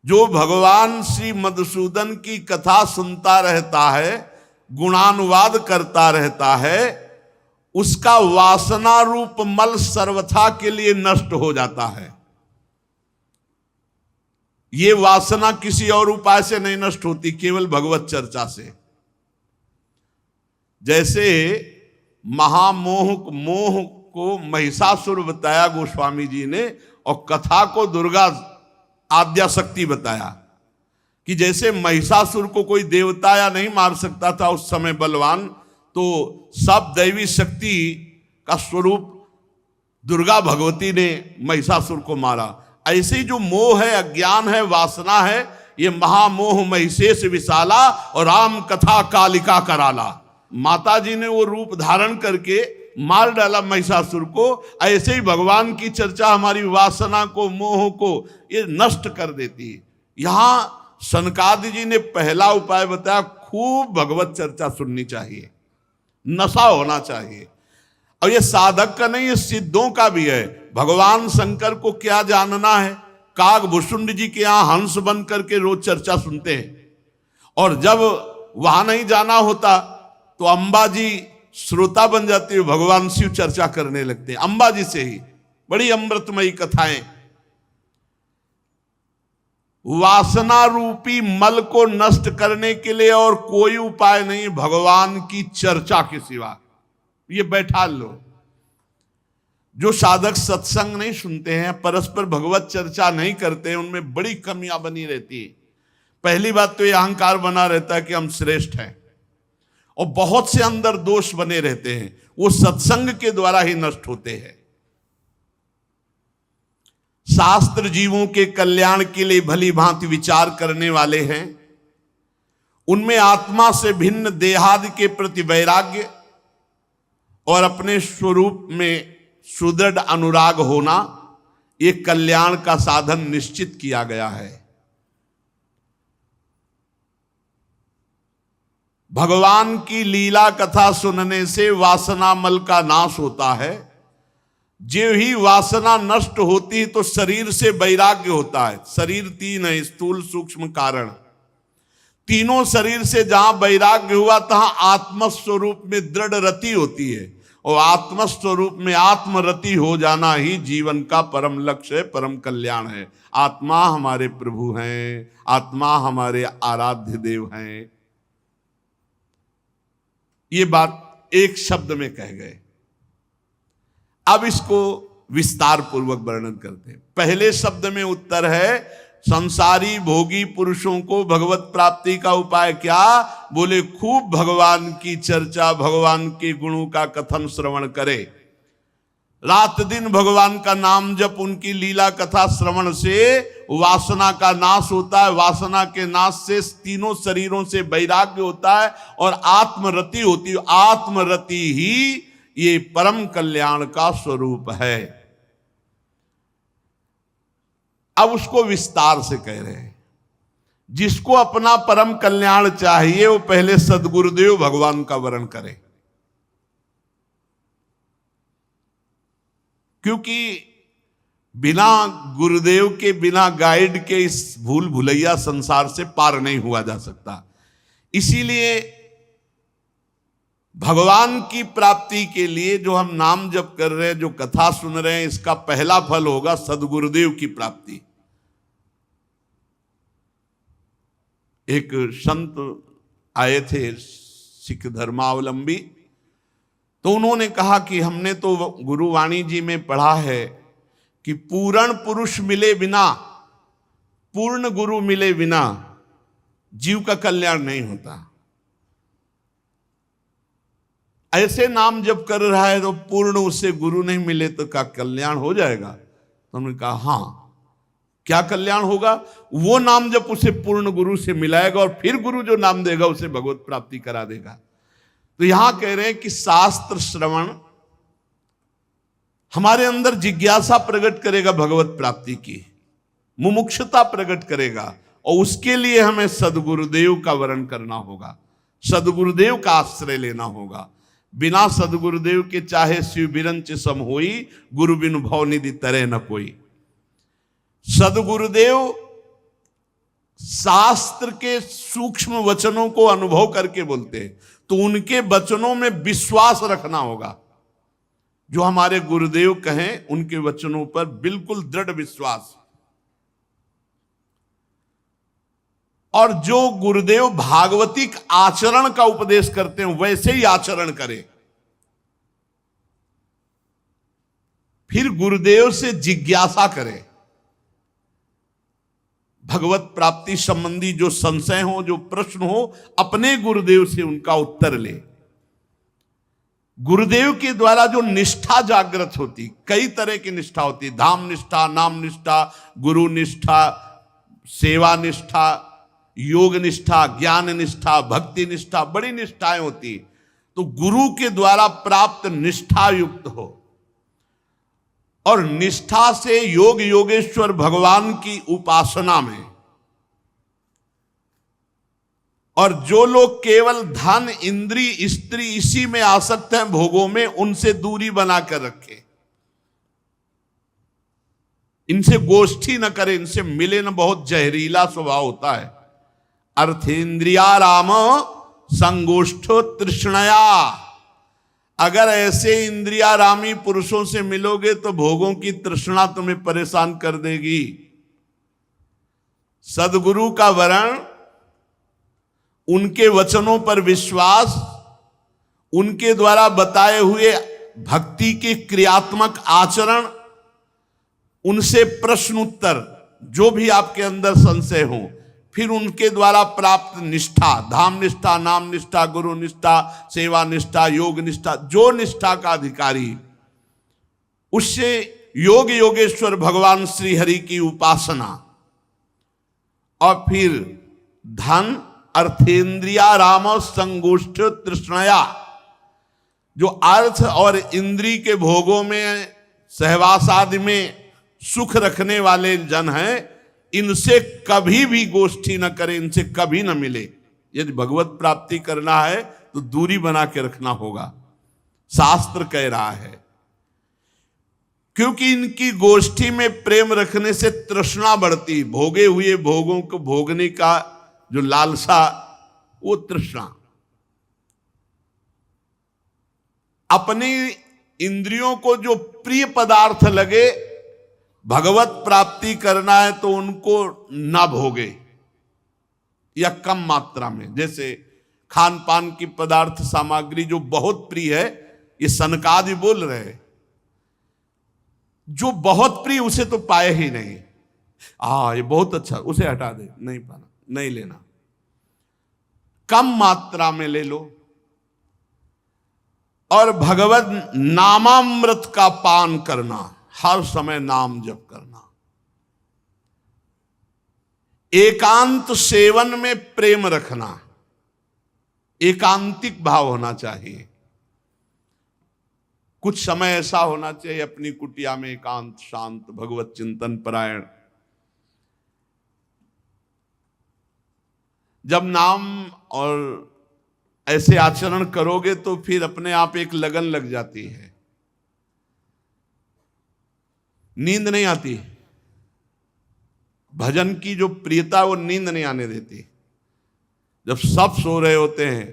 जो भगवान श्री मधुसूदन की कथा सुनता रहता है, गुणानुवाद करता रहता है, उसका वासना रूप मल सर्वथा के लिए नष्ट हो जाता है। ये वासना किसी और उपाय से नहीं नष्ट होती, केवल भगवत चर्चा से। जैसे मोह को महिषासुर बताया गोस्वामी जी ने, और कथा को दुर्गा आद्याशक्ति बताया। कि जैसे महिषासुर को कोई देवता या नहीं मार सकता था उस समय बलवान, तो सब दैवी शक्ति का स्वरूप दुर्गा भगवती ने महिषासुर को मारा। ऐसे ही जो मोह है, अज्ञान है, वासना है, ये महामोह महिषेश विशाला और राम कथा कालिका कराला। माता जी ने वो रूप धारण करके मार डाला महिषासुर को। ऐसे ही भगवान की चर्चा हमारी वासना को, मोह को ये नष्ट कर देती है। यहां सनकादि जी ने पहला उपाय बताया, खूब भगवत चर्चा सुननी चाहिए, नशा होना चाहिए। और ये साधक का नहीं, ये सिद्धों का भी है। भगवान शंकर को क्या जानना है? कागभूषुंड जी के यहां हंस बन करके रोज चर्चा सुनते हैं, और जब वहां नहीं जाना होता तो अंबा जी श्रोता बन जाते हैं, भगवान शिव चर्चा करने लगते हैं अंबा जी से ही। बड़ी अमृतमयी कथाएं। वासना रूपी मल को नष्ट करने के लिए और कोई उपाय नहीं भगवान की चर्चा के सिवा। ये बैठा लो। जो साधक सत्संग नहीं सुनते हैं, परस्पर भगवत चर्चा नहीं करते हैं, उनमें बड़ी कमियां बनी रहती है। पहली बात तो ये अहंकार बना रहता है कि हम श्रेष्ठ हैं, और बहुत से अंदर दोष बने रहते हैं, वो सत्संग के द्वारा ही नष्ट होते हैं। शास्त्र जीवों के कल्याण के लिए भली भांति विचार करने वाले हैं। उनमें आत्मा से भिन्न देहादि के प्रति वैराग्य और अपने स्वरूप में सुदृढ़ अनुराग होना, ये कल्याण का साधन निश्चित किया गया है। भगवान की लीला कथा सुनने से वासना मल का नाश होता है। जो ही वासना नष्ट होती तो शरीर से वैराग्य होता है। शरीर 3 है, स्थूल सूक्ष्म कारण। तीनों शरीर से जहां वैराग्य हुआ तहां आत्मस्वरूप में दृढ़ रति होती है, और आत्मस्वरूप में आत्मरति हो जाना ही जीवन का परम लक्ष्य है, परम कल्याण है। आत्मा हमारे प्रभु हैं, आत्मा हमारे आराध्य देव हैं। ये बात एक शब्द में कह गए। अब इसको विस्तार पूर्वक वर्णन करते हैं। पहले शब्द में उत्तर है, संसारी भोगी पुरुषों को भगवत प्राप्ति का उपाय क्या? बोले खूब भगवान की चर्चा, भगवान के गुणों का कथन श्रवण करे, रात दिन भगवान का नाम जप, उनकी लीला कथा श्रवण से वासना का नाश होता है, वासना के नाश से तीनों शरीरों से वैराग्य होता है और आत्मरति होती है। आत्मरति ही ये परम कल्याण का स्वरूप है। अब उसको विस्तार से कह रहे हैं, जिसको अपना परम कल्याण चाहिए वो पहले सद्गुरुदेव भगवान का वरण करे, क्योंकि बिना गुरुदेव के, बिना गाइड के इस भूल भुलैया संसार से पार नहीं हुआ जा सकता। इसीलिए भगवान की प्राप्ति के लिए जो हम नाम जप कर रहे हैं, जो कथा सुन रहे हैं, इसका पहला फल होगा सद्गुरुदेव की प्राप्ति। एक संत आए थे सिख धर्मावलंबी, तो उन्होंने कहा कि हमने तो गुरुवाणी जी में पढ़ा है कि पूर्ण पुरुष मिले बिना, पूर्ण गुरु मिले बिना जीव का कल्याण नहीं होता। ऐसे नाम जब कर रहा है तो पूर्ण उसे गुरु नहीं मिले तो क्या कल्याण हो जाएगा? तो हमने कहा हाँ, क्या कल्याण होगा? वो नाम जब उसे पूर्ण गुरु से मिलाएगा और फिर गुरु जो नाम देगा उसे भगवत प्राप्ति करा देगा। तो यहां कह रहे हैं कि शास्त्र श्रवण हमारे अंदर जिज्ञासा प्रकट करेगा, भगवत प्राप्ति की मुमुक्षुता प्रकट करेगा, और उसके लिए हमें सद्गुरुदेव का वरण करना होगा, सद्गुरुदेव का आश्रय लेना होगा। बिना सद्गुरुदेव के चाहे शिव बिरंच सम होई, गुरु बिनु भव निधि तरे न कोई। सद्गुरुदेव शास्त्र के सूक्ष्म वचनों को अनुभव करके बोलते हैं, तो उनके वचनों में विश्वास रखना होगा। जो हमारे गुरुदेव कहें उनके वचनों पर बिल्कुल दृढ़ विश्वास, और जो गुरुदेव भागवतिक आचरण का उपदेश करते हैं वैसे ही आचरण करें। फिर गुरुदेव से जिज्ञासा करें, भगवत प्राप्ति संबंधी जो संशय हो, जो प्रश्न हो, अपने गुरुदेव से उनका उत्तर ले। गुरुदेव के द्वारा जो निष्ठा जागृत होती, कई तरह की निष्ठा होती, धाम निष्ठा, नाम निष्ठा, गुरु निष्ठा, सेवा निष्ठा, योग निष्ठा, ज्ञान निष्ठा, भक्ति निष्ठा, बड़ी निष्ठाएं होती। तो गुरु के द्वारा प्राप्त निष्ठा युक्त हो, और निष्ठा से योग योगेश्वर भगवान की उपासना में। और जो लोग केवल धन, इंद्री, स्त्री इसी में आसक्त हैं, भोगों में, उनसे दूरी बनाकर रखे, इनसे गोष्ठी न करे, इनसे मिले न, बहुत जहरीला स्वभाव होता है। अर्थेंद्रिया राम संगोष्ठो तृष्णया। अगर ऐसे इंद्रिया रामी पुरुषों से मिलोगे तो भोगों की तृष्णा तुम्हें परेशान कर देगी। सद्गुरु का वरण, उनके वचनों पर विश्वास, उनके द्वारा बताए हुए भक्ति के क्रियात्मक आचरण, उनसे प्रश्न उत्तर, जो भी आपके अंदर संशय हो, फिर उनके द्वारा प्राप्त निष्ठा, धाम निष्ठा, नाम निष्ठा, गुरु निष्ठा, सेवा निष्ठा, योग निष्ठा, जो निष्ठा का अधिकारी, उससे योग योगेश्वर भगवान श्री हरि की उपासना, और फिर धन, अर्थेंद्रिया राम संगोष्ठ तृष्णया। जो अर्थ और इंद्री के भोगों में, सहवास आदि में सुख रखने वाले जन हैं, इनसे कभी भी गोष्ठी न करें, इनसे कभी न मिले। यदि भगवत प्राप्ति करना है तो दूरी बना के रखना होगा, शास्त्र कह रहा है। क्योंकि इनकी गोष्ठी में प्रेम रखने से तृष्णा बढ़ती, भोगे हुए भोगों को भोगने का जो लालसा, वो तृष्णा। अपनी इंद्रियों को जो प्रिय पदार्थ लगे, भगवत प्राप्ति करना है तो उनको ना भोगे, या कम मात्रा में। जैसे खान पान की पदार्थ सामग्री जो बहुत प्रिय है, ये सनकादि बोल रहे हैं जो बहुत प्रिय उसे तो पाए ही नहीं। ये बहुत अच्छा, उसे हटा दे, नहीं पाना, नहीं लेना, कम मात्रा में ले लो। और भगवत नामामृत का पान करना, हर समय नाम जप करना। एकांत सेवन में प्रेम रखना, एकांतिक भाव होना चाहिए। कुछ समय ऐसा होना चाहिए अपनी कुटिया में एकांत, शांत, भगवत चिंतन परायण। जब नाम और ऐसे आचरण करोगे तो फिर अपने आप एक लगन लग जाती है, नींद नहीं आती। भजन की जो प्रियता वो नींद नहीं आने देती। जब सब सो रहे होते हैं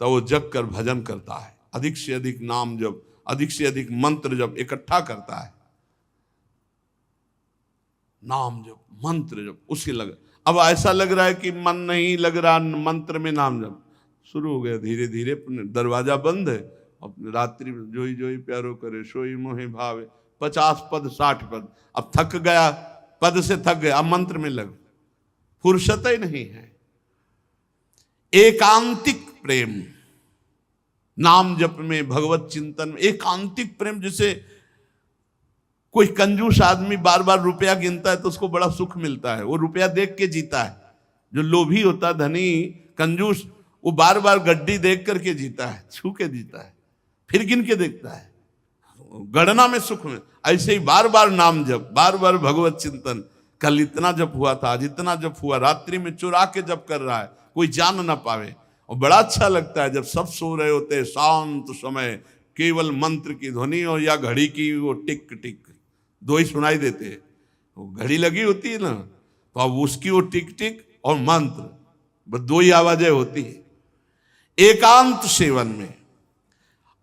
तो वो जग कर भजन करता है, अधिक से अधिक नाम जप, अधिक से अधिक मंत्र जप इकट्ठा करता है। नाम जप, मंत्र जप, उसकी लग। अब ऐसा लग रहा है कि मन नहीं लग रहा मंत्र में, नाम जप शुरू हो गया। धीरे धीरे दरवाजा बंद है, अपने रात्रि में जोई जोई प्यारो करे सोई मोहे भावे, 50 पद 60 पद। अब थक गया, पद से थक गया, अब मंत्र में लग, फुर्सत ही नहीं है। एकांतिक प्रेम, नाम जप में, भगवत चिंतन में एकांतिक प्रेम। जैसे कोई कंजूस आदमी बार बार रुपया गिनता है तो उसको बड़ा सुख मिलता है, वो रुपया देख के जीता है। जो लोभी होता है, धनी कंजूस, वो बार बार गड्डी देख करके जीता है, छू के जीता है, फिर गिन के देखता है, गणना में सुख में। ऐसे ही बार बार नाम जप, बार बार भगवत चिंतन। कल इतना जप हुआ था, आज इतना जप हुआ, रात्रि में चुरा के जप कर रहा है, कोई जान ना पावे। और बड़ा अच्छा लगता है जब सब सो रहे होते हैं, शांत समय, केवल मंत्र की ध्वनि और या घड़ी की वो टिक टिक, दो ही सुनाई देते हैं। वो घड़ी लगी होती है ना, तो अब उसकी वो टिक टिक और मंत्र, बस दो ही आवाजें होती है। एकांत सेवन में,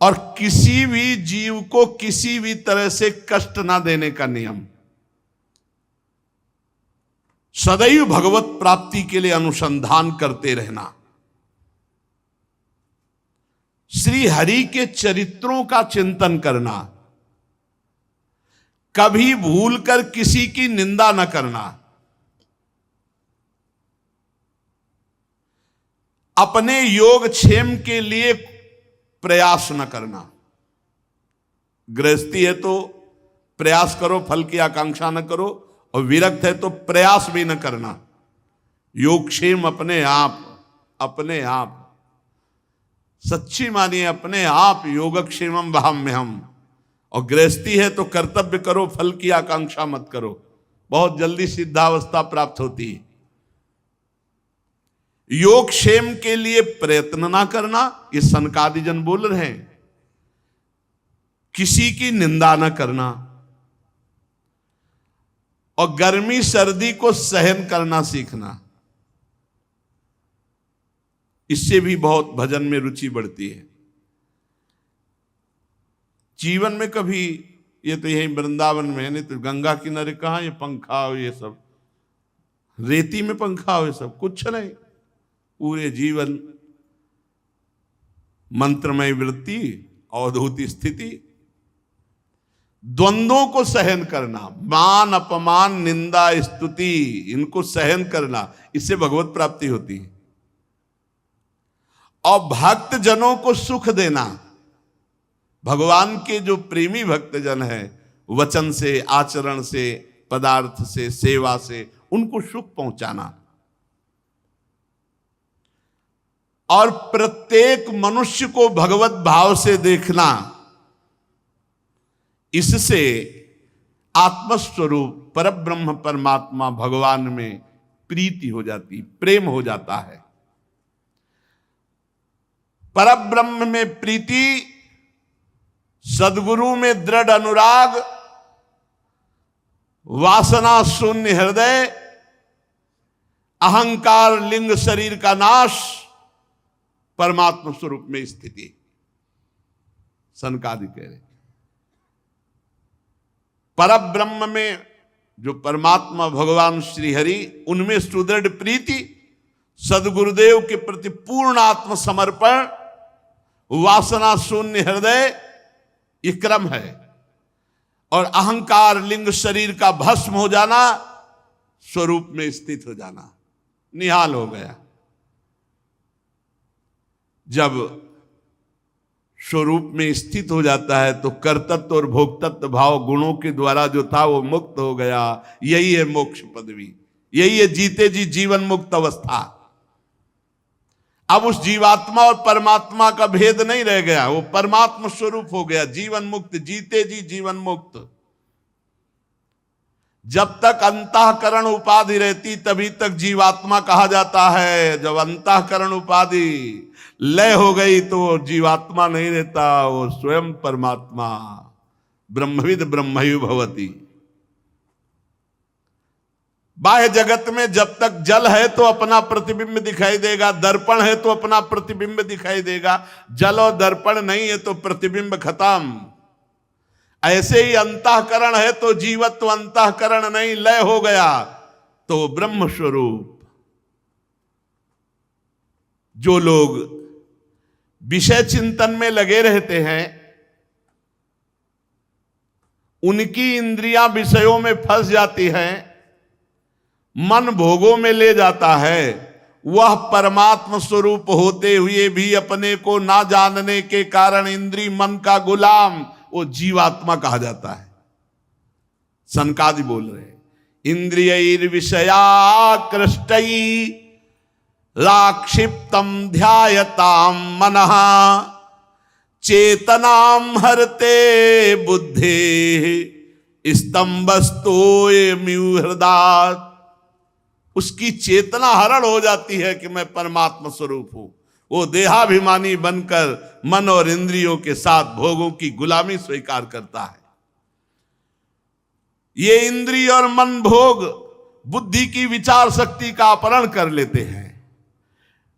और किसी भी जीव को किसी भी तरह से कष्ट ना देने का नियम। सदैव भगवत प्राप्ति के लिए अनुसंधान करते रहना। श्री हरि के चरित्रों का चिंतन करना। कभी भूलकर किसी की निंदा न करना। अपने योग क्षेम के लिए प्रयास न करना। गृहस्थी है तो प्रयास करो, फल की आकांक्षा न करो, और विरक्त है तो प्रयास भी न करना। योगक्षेम अपने आप, अपने आप सच्ची मानिए, अपने आप योगक्षेमम वहाम्यहम्। और गृहस्थी है तो कर्तव्य करो, फल की आकांक्षा मत करो, बहुत जल्दी सिद्धावस्था प्राप्त होती है। योगक्षेम के लिए प्रयत्न ना करना, ये सनकादि जन बोल रहे हैं। किसी की निंदा ना करना, और गर्मी सर्दी को सहन करना सीखना। इससे भी बहुत भजन में रुचि बढ़ती है। जीवन में कभी, ये तो यही वृंदावन में है, नहीं तो गंगा किनारे कहाँ ये पंखा हो, ये सब रेती में पंखा हो, ये सब कुछ नहीं। पूरे जीवन मंत्रमय वृत्ति, अवधूत स्थिति, द्वंद्वों को सहन करना, मान अपमान निंदा स्तुति, इनको सहन करना, इससे भगवत प्राप्ति होती है। और भक्त जनों को सुख देना। भगवान के जो प्रेमी भक्त जन हैं, वचन से, आचरण से, पदार्थ से, सेवा से उनको सुख पहुंचाना। और प्रत्येक मनुष्य को भगवत भाव से देखना। इससे आत्मस्वरूप परब्रह्म परमात्मा भगवान में प्रीति हो जाती, प्रेम हो जाता है। परब्रह्म में प्रीति, सद्गुरु में दृढ़ अनुराग, वासना शून्य हृदय, अहंकार लिंग शरीर का नाश, परमात्मा स्वरूप में स्थिति। सनकादि कह रहे परब्रह्म में जो परमात्मा भगवान श्री हरि, उनमें सुदृढ़ प्रीति, सदगुरुदेव के प्रति पूर्ण आत्मसमर्पण, वासना शून्य हृदय, ये क्रम है। और अहंकार लिंग शरीर का भस्म हो जाना, स्वरूप में स्थित हो जाना, निहाल हो गया। जब स्वरूप में स्थित हो जाता है तो कर्तृत्व और भोक्तृत्व भाव गुणों के द्वारा जो था वो मुक्त हो गया। यही है मोक्ष पदवी, यही है जीते जी जीवन मुक्त अवस्था। अब उस जीवात्मा और परमात्मा का भेद नहीं रह गया, वो परमात्मा स्वरूप हो गया, जीवन मुक्त, जीते जी जीवन मुक्त। जब तक अंतःकरण उपाधि रहती तभी तक जीवात्मा कहा जाता है। जब अंतःकरण उपाधि लय हो गई तो जीवात्मा नहीं रहता, वो स्वयं परमात्मा, ब्रह्मविद ब्रह्मयु भवति। बाह्य जगत में जब तक जल है तो अपना प्रतिबिंब दिखाई देगा, दर्पण है तो अपना प्रतिबिंब दिखाई देगा। जल और दर्पण नहीं है तो प्रतिबिंब खत्म। ऐसे ही अंतःकरण है तो जीवत्व अंतःकरण नहीं, लय हो गया तो ब्रह्म स्वरूप। जो लोग विषय चिंतन में लगे रहते हैं उनकी इंद्रियां विषयों में फंस जाती हैं, मन भोगों में ले जाता है। वह परमात्मा स्वरूप होते हुए भी अपने को ना जानने के कारण इंद्रिय मन का गुलाम, वो जीवात्मा कहा जाता है। सनकादि बोल रहे इंद्रिय विषयाकृष्टई लाक्षिप्तम ध्यायताम मनः चेतनाम हरते बुद्धे स्तंभस्तोयमिव हृदय। उसकी चेतना हरण हो जाती है कि मैं परमात्मा स्वरूप हूं। वो देहाभिमानी बनकर मन और इंद्रियों के साथ भोगों की गुलामी स्वीकार करता है। ये इंद्रिय और मन भोग बुद्धि की विचार शक्ति का अपहरण कर लेते हैं।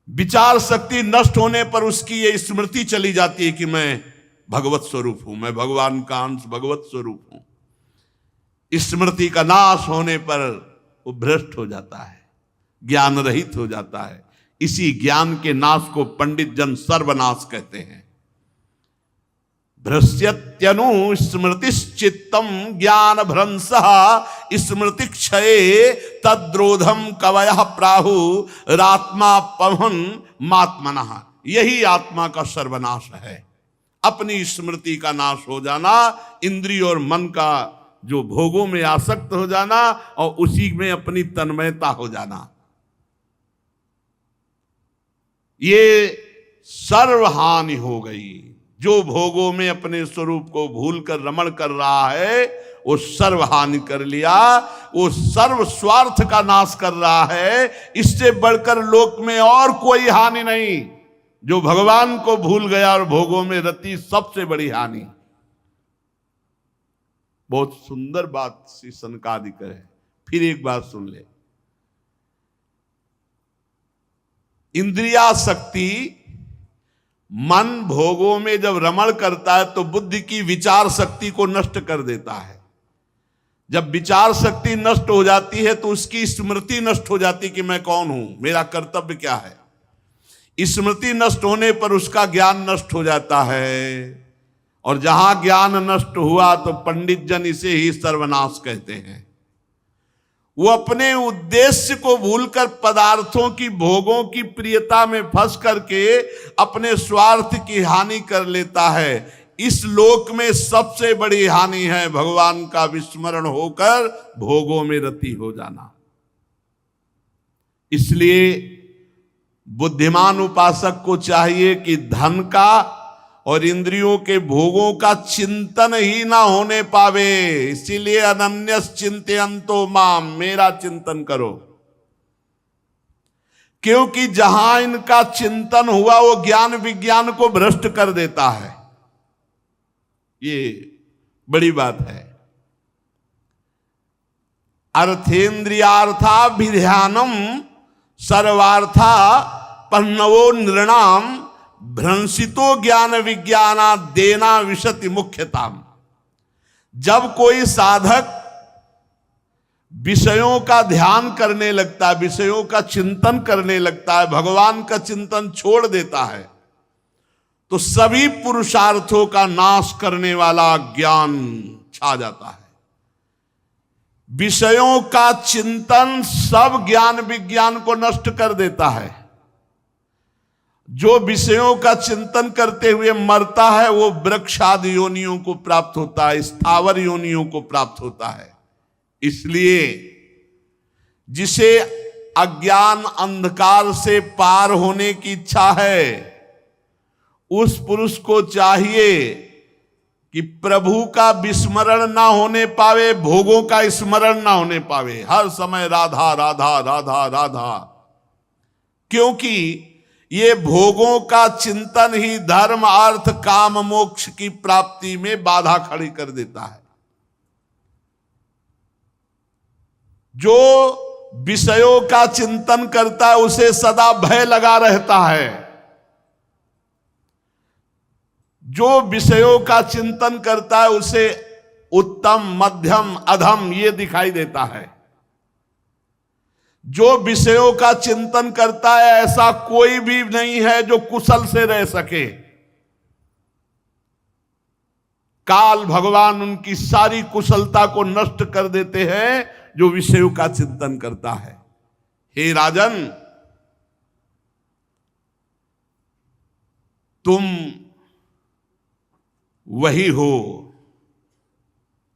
विचार शक्ति नष्ट होने पर उसकी ये स्मृति चली जाती है कि मैं भगवत स्वरूप हूं, मैं भगवान का अंश भगवत स्वरूप हूं। स्मृति का नाश होने पर वो भ्रष्ट हो जाता है, ज्ञान रहित हो जाता है। इसी ज्ञान के नाश को पंडित जन सर्वनाश कहते हैं। भ्रस्यत्यनु स्मृतिश्चित्तम ज्ञान भ्रंशः स्मृति क्षये तद्रोधम कवयः प्राहु रात्मा पवन मात्मनः। यही आत्मा का सर्वनाश है, अपनी स्मृति का नाश हो जाना, इंद्रिय और मन का जो भोगों में आसक्त हो जाना और उसी में अपनी तन्मयता हो जाना। ये सर्वहानि हो गई। जो भोगों में अपने स्वरूप को भूलकर रमण कर रहा है वो सर्वहानि कर लिया, वो सर्व स्वार्थ का नाश कर रहा है। इससे बढ़कर लोक में और कोई हानि नहीं। जो भगवान को भूल गया और भोगों में रति, सबसे बड़ी हानि। बहुत सुंदर बात श्री सनकादिक है। फिर एक बात सुन ले, इंद्रियासक्ति मन भोगों में जब रमण करता है तो बुद्धि की विचार शक्ति को नष्ट कर देता है। जब विचार शक्ति नष्ट हो जाती है तो उसकी स्मृति नष्ट हो जाती कि मैं कौन हूं, मेरा कर्तव्य क्या है। स्मृति नष्ट होने पर उसका ज्ञान नष्ट हो जाता है। और जहां ज्ञान नष्ट हुआ तो पंडित जन इसे ही सर्वनाश कहते हैं। वो अपने उद्देश्य को भूलकर पदार्थों की भोगों की प्रियता में फंस करके अपने स्वार्थ की हानि कर लेता है। इस लोक में सबसे बड़ी हानि है भगवान का विस्मरण होकर भोगों में रति हो जाना। इसलिए बुद्धिमान उपासक को चाहिए कि धन का और इंद्रियों के भोगों का चिंतन ही ना होने पावे। इसीलिए अनन्यस चिंतयन्तो माम, मेरा चिंतन करो। क्योंकि जहां इनका चिंतन हुआ वो ज्ञान विज्ञान को भ्रष्ट कर देता है। ये बड़ी बात है। अर्थेन्द्रियार्थाभिध्यानम सर्वार्था पन्नवो नृणाम भ्रंसितो ज्ञान विज्ञाना देना विशति मुख्यताम। जब कोई साधक विषयों का ध्यान करने लगता है, विषयों का चिंतन करने लगता है, भगवान का चिंतन छोड़ देता है, तो सभी पुरुषार्थों का नाश करने वाला ज्ञान छा जाता है। विषयों का चिंतन सब ज्ञान विज्ञान को नष्ट कर देता है। जो विषयों का चिंतन करते हुए मरता है वो वृक्ष आदि योनियों को प्राप्त होता है, स्थावर योनियों को प्राप्त होता है। इसलिए जिसे अज्ञान अंधकार से पार होने की इच्छा है उस पुरुष को चाहिए कि प्रभु का विस्मरण ना होने पावे, भोगों का स्मरण ना होने पावे, हर समय राधा राधा राधा राधा। क्योंकि ये भोगों का चिंतन ही धर्म अर्थ काम मोक्ष की प्राप्ति में बाधा खड़ी कर देता है। जो विषयों का चिंतन करता है उसे सदा भय लगा रहता है। जो विषयों का चिंतन करता है उसे उत्तम मध्यम अधम ये दिखाई देता है। जो विषयों का चिंतन करता है ऐसा कोई भी नहीं है जो कुशल से रह सके। काल भगवान उनकी सारी कुशलता को नष्ट कर देते हैं जो विषयों का चिंतन करता है। हे राजन, तुम वही हो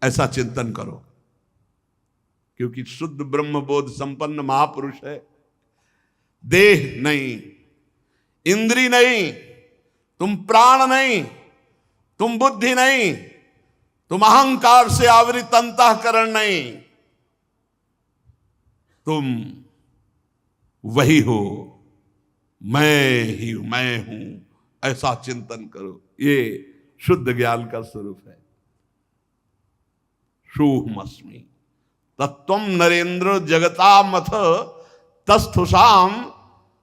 ऐसा चिंतन करो, क्योंकि शुद्ध ब्रह्मबोध संपन्न महापुरुष है। देह नहीं, इंद्री नहीं, तुम प्राण नहीं, तुम बुद्धि नहीं, तुम अहंकार से आवृत अंतःकरण नहीं, तुम वही हो, मैं ही मैं हूं ऐसा चिंतन करो। ये शुद्ध ज्ञान का स्वरूप है। सोहमस्मि तत्वम नरेंद्र जगतामथ तस्थुषाम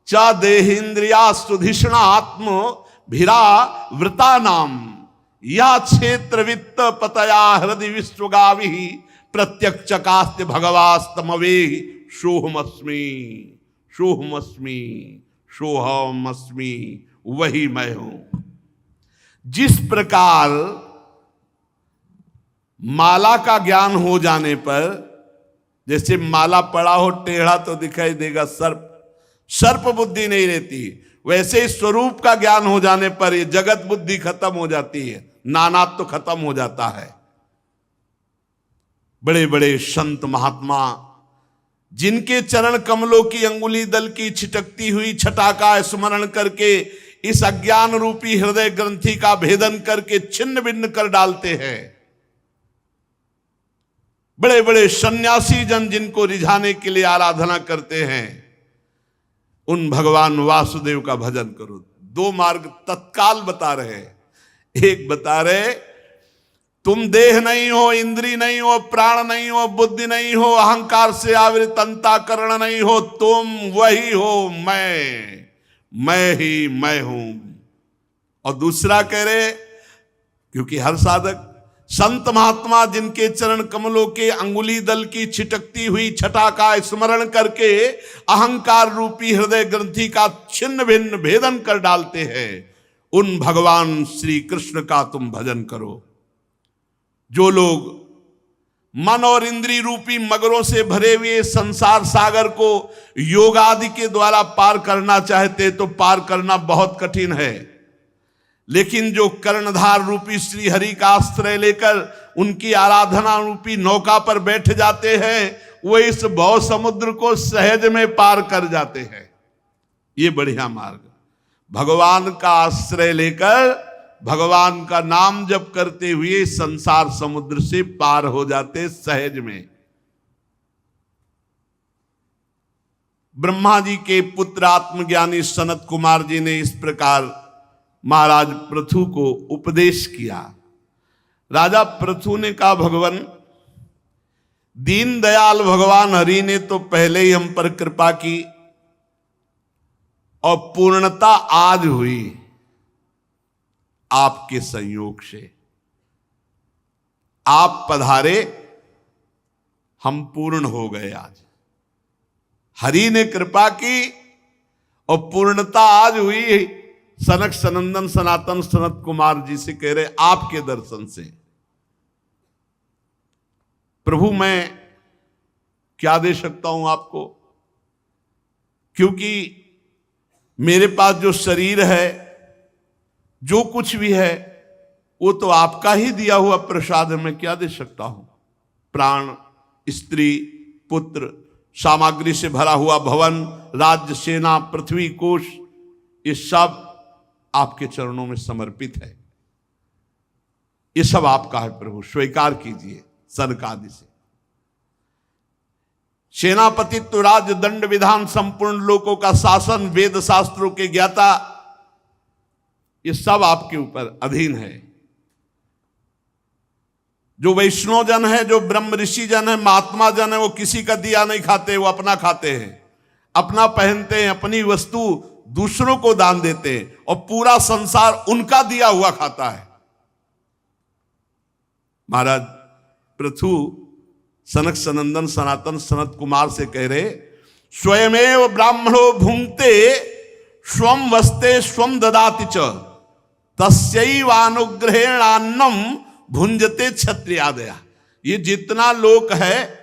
च देहेन्द्रियास्तुधिष्णात्म भिरा वृता नाम या क्षेत्र वित्त पतया हृदय विश्वगावि प्रत्यक्षकास्त्य भगवास्तमवे सोहमस्मि सोहमस्मि सोहमस्मि वही मैं हूं। जिस प्रकार माला का ज्ञान हो जाने पर, जैसे माला पड़ा हो टेढ़ा तो दिखाई देगा, सर्प बुद्धि नहीं रहती, वैसे ही स्वरूप का ज्ञान हो जाने पर ये जगत बुद्धि खत्म हो जाती है, नानात्व तो खत्म हो जाता है। बड़े बड़े संत महात्मा जिनके चरण कमलों की अंगुली दल की छिटकती हुई छटा का स्मरण करके इस अज्ञान रूपी हृदय ग्रंथि का भेदन करके छिन्न भिन्न कर डालते हैं। बड़े बड़े सन्यासी जन जिनको रिझाने के लिए आराधना करते हैं, उन भगवान वासुदेव का भजन करो। दो मार्ग तत्काल बता रहे। एक बता रहे तुम देह नहीं हो, इंद्री नहीं हो, प्राण नहीं हो, बुद्धि नहीं हो, अहंकार से आवृत अंतःकरण नहीं हो, तुम वही हो, मैं ही मैं हूं। और दूसरा कह रहे, क्योंकि हर साधक संत महात्मा जिनके चरण कमलों के अंगुली दल की छिटकती हुई छटा का स्मरण करके अहंकार रूपी हृदय ग्रंथि का छिन्न भिन्न भेदन कर डालते हैं, उन भगवान श्री कृष्ण का तुम भजन करो। जो लोग मन और इंद्री रूपी मगरों से भरे हुए संसार सागर को योग आदि के द्वारा पार करना चाहते तो पार करना बहुत कठिन है, लेकिन जो कर्णधार रूपी श्री हरि का आश्रय लेकर उनकी आराधना रूपी नौका पर बैठ जाते हैं, वो इस भव समुद्र को सहज में पार कर जाते हैं। ये बढ़िया मार्ग, भगवान का आश्रय लेकर भगवान का नाम जप करते हुए संसार समुद्र से पार हो जाते सहज में। ब्रह्मा जी के पुत्र आत्मज्ञानी सनत कुमार जी ने इस प्रकार महाराज पृथु को उपदेश किया। राजा पृथु ने कहा, भगवान दीन दयाल भगवान हरि ने तो पहले ही हम पर कृपा की और पूर्णता आज हुई आपके संयोग से। आप पधारे, हम पूर्ण हो गए। आज हरि ने कृपा की और पूर्णता आज हुई। सनक सनंदन सनातन सनत कुमार जी से कह रहे आपके दर्शन से। प्रभु मैं क्या दे सकता हूं आपको, क्योंकि मेरे पास जो शरीर है, जो कुछ भी है, वो तो आपका ही दिया हुआ प्रसाद है, मैं क्या दे सकता हूं। प्राण, स्त्री, पुत्र, सामग्री से भरा हुआ भवन, राज्य, सेना, पृथ्वी, कोश, ये सब आपके चरणों में समर्पित है। ये सब आपका है प्रभु, स्वीकार कीजिए सनकादि से। सेनापतित्व, राज्य, दंड, विधान, संपूर्ण लोकों का शासन, वेद शास्त्रों के ज्ञाता, ये सब आपके ऊपर अधीन है। जो वैष्णव जन है, जो ब्रह्म ऋषि जन है, महात्मा जन है, वो किसी का दिया नहीं खाते, वो अपना खाते हैं, अपना पहनते हैं, अपनी वस्तु दूसरों को दान देते हैं, और पूरा संसार उनका दिया हुआ खाता है। महाराज पृथु सनक सनंदन सनातन सनत कुमार से कह रहे, स्वयमेव ब्राह्मणो भुंक्ते स्वम वस्ते स्वम ददाति च तस्यैवानुग्रहेणान्नम भुंजते क्षत्रियादया। ये जितना लोक है,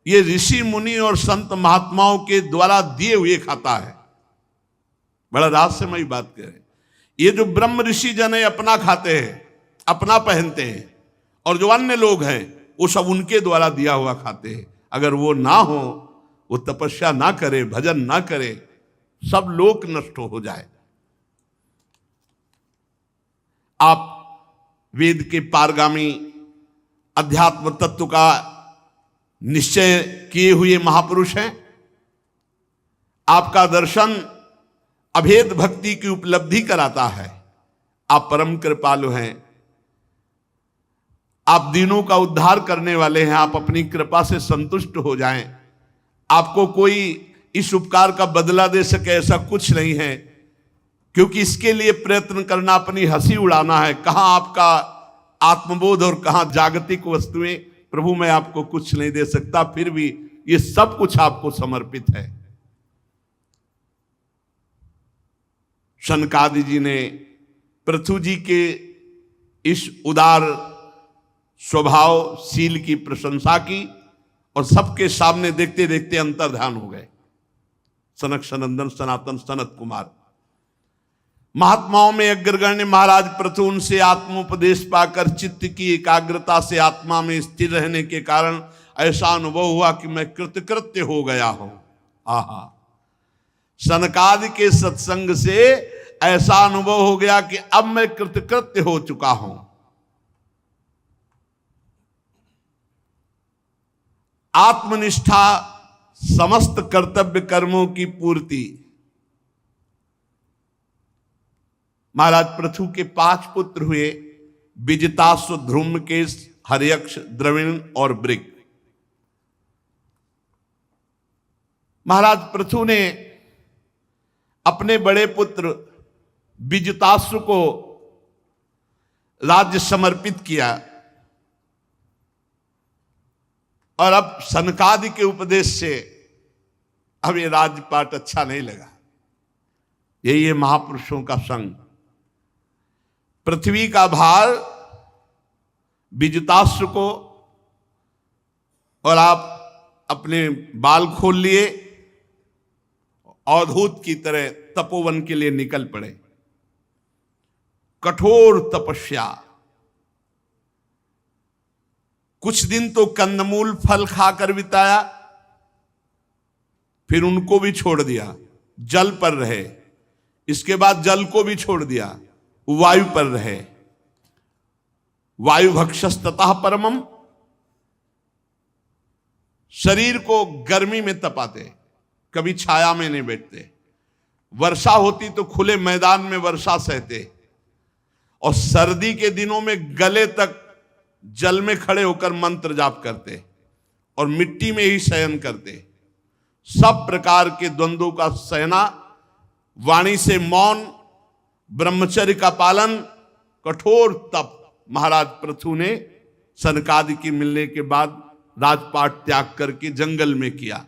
ये ऋषि मुनि और संत महात्माओं के द्वारा दिए हुए खाता है। बड़ा रहस्यमयी बात कह रहे। ये जो ब्रह्म ऋषि जन है अपना खाते हैं, अपना पहनते हैं, और जो अन्य लोग हैं वो सब उनके द्वारा दिया हुआ खाते हैं। अगर वो ना हो, वो तपस्या ना करे, भजन ना करे, सब लोक नष्ट हो जाए। आप वेद के पारगामी, अध्यात्म तत्व का निश्चय किए हुए महापुरुष हैं। आपका दर्शन अभेद भक्ति की उपलब्धि कराता है। आप परम कृपालु हैं, आप दीनों का उद्धार करने वाले हैं। आप अपनी कृपा से संतुष्ट हो जाएं। आपको कोई इस उपकार का बदला दे सके ऐसा कुछ नहीं है, क्योंकि इसके लिए प्रयत्न करना अपनी हंसी उड़ाना है। कहां आपका आत्मबोध और कहां जागतिक वस्तुएं। प्रभु मैं आपको कुछ नहीं दे सकता, फिर भी ये सब कुछ आपको समर्पित है। सनकादि जी ने पृथु जी के इस उदार स्वभावशील की प्रशंसा की, और सबके सामने देखते देखते अंतर्ध्यान हो गए। सनक सनंदन सनातन सनत कुमार महात्माओं में अग्रगण्य महाराज पृथु उनसे आत्मोपदेश पाकर चित्त की एकाग्रता से आत्मा में स्थिर रहने के कारण ऐसा अनुभव हुआ कि मैं कृतकृत्य हो गया हूं। आहा, सनकादि के सत्संग से ऐसा अनुभव हो गया कि अब मैं कृतकृत्य हो चुका हूं। आत्मनिष्ठा समस्त कर्तव्य कर्मों की पूर्ति। महाराज पृथु के 5 पुत्र हुए, विजिताश्व, ध्रुमकेश, हर्यक्ष, द्रविण और वृक। महाराज पृथु ने अपने बड़े पुत्र विजिताश्व को राज्य समर्पित किया, और अब सनकादि के उपदेश से अब ये राजपाट अच्छा नहीं लगा। यही है महापुरुषों का संग। पृथ्वी का भार विजिताश्व को, और आप अपने बाल खोल लिए, अवधूत की तरह तपोवन के लिए निकल पड़े। कठोर तपस्या, कुछ दिन तो कंदमूल फल खाकर बिताया, फिर उनको भी छोड़ दिया, जल पर रहे। इसके बाद जल को भी छोड़ दिया, वायु पर रहे। वायु भक्षस्ततः परमम, शरीर को गर्मी में तपाते, कभी छाया में नहीं बैठते। वर्षा होती तो खुले मैदान में वर्षा सहते, और सर्दी के दिनों में गले तक जल में खड़े होकर मंत्र जाप करते, और मिट्टी में ही शयन करते। सब प्रकार के द्वंद्वों का सहना, वाणी से मौन, ब्रह्मचर्य का पालन, कठोर तप महाराज पृथु ने सनकादि की मिलने के बाद राजपाट त्याग करके जंगल में किया।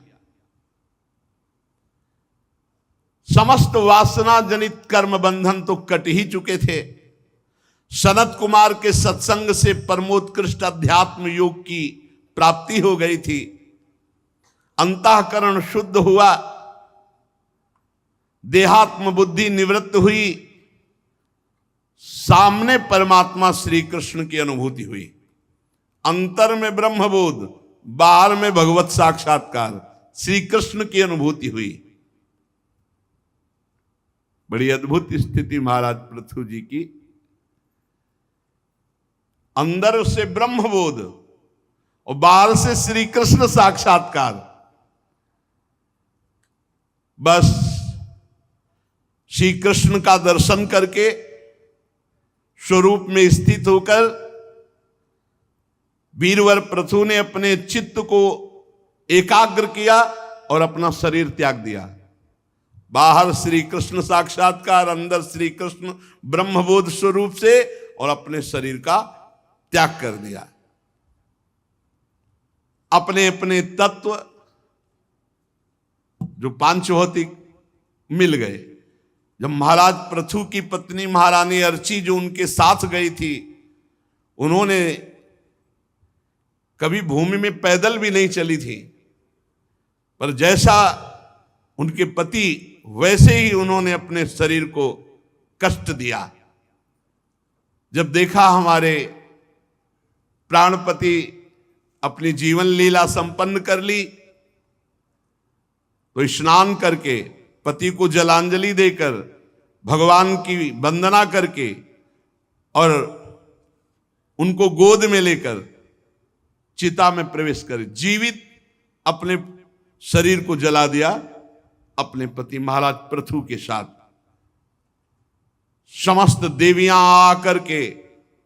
समस्त वासना जनित कर्म बंधन तो कट ही चुके थे। सनत कुमार के सत्संग से परमोत्कृष्ट अध्यात्म योग की प्राप्ति हो गई थी, अंतःकरण शुद्ध हुआ, देहात्म बुद्धि निवृत्त हुई, सामने परमात्मा श्री कृष्ण की अनुभूति हुई। अंतर में ब्रह्मबोध, बाहर में भगवत साक्षात्कार, श्री कृष्ण की अनुभूति हुई। बड़ी अद्भुत स्थिति महाराज पृथु जी की। अंदर से ब्रह्मबोध और बाहर से श्री कृष्ण साक्षात्कार। बस श्री कृष्ण का दर्शन करके स्वरूप में स्थित होकर वीरवर पृथु ने अपने चित्त को एकाग्र किया और अपना शरीर त्याग दिया। बाहर श्री कृष्ण साक्षात्कार, अंदर श्री कृष्ण ब्रह्मबोध स्वरूप से, और अपने शरीर का त्याग कर दिया। अपने अपने तत्व जो पांचभौतिक मिल गए। जब महाराज पृथु की पत्नी महारानी अर्ची जो उनके साथ गई थी, उन्होंने कभी भूमि में पैदल भी नहीं चली थी, पर जैसा उनके पति वैसे ही उन्होंने अपने शरीर को कष्ट दिया। जब देखा हमारे प्राणपति अपनी जीवन लीला संपन्न कर ली, तो स्नान करके पति को जलांजलि देकर भगवान की वंदना करके और उनको गोद में लेकर चिता में प्रवेश कर जीवित अपने शरीर को जला दिया अपने पति महाराज पृथु के साथ। समस्त देवियां आकर के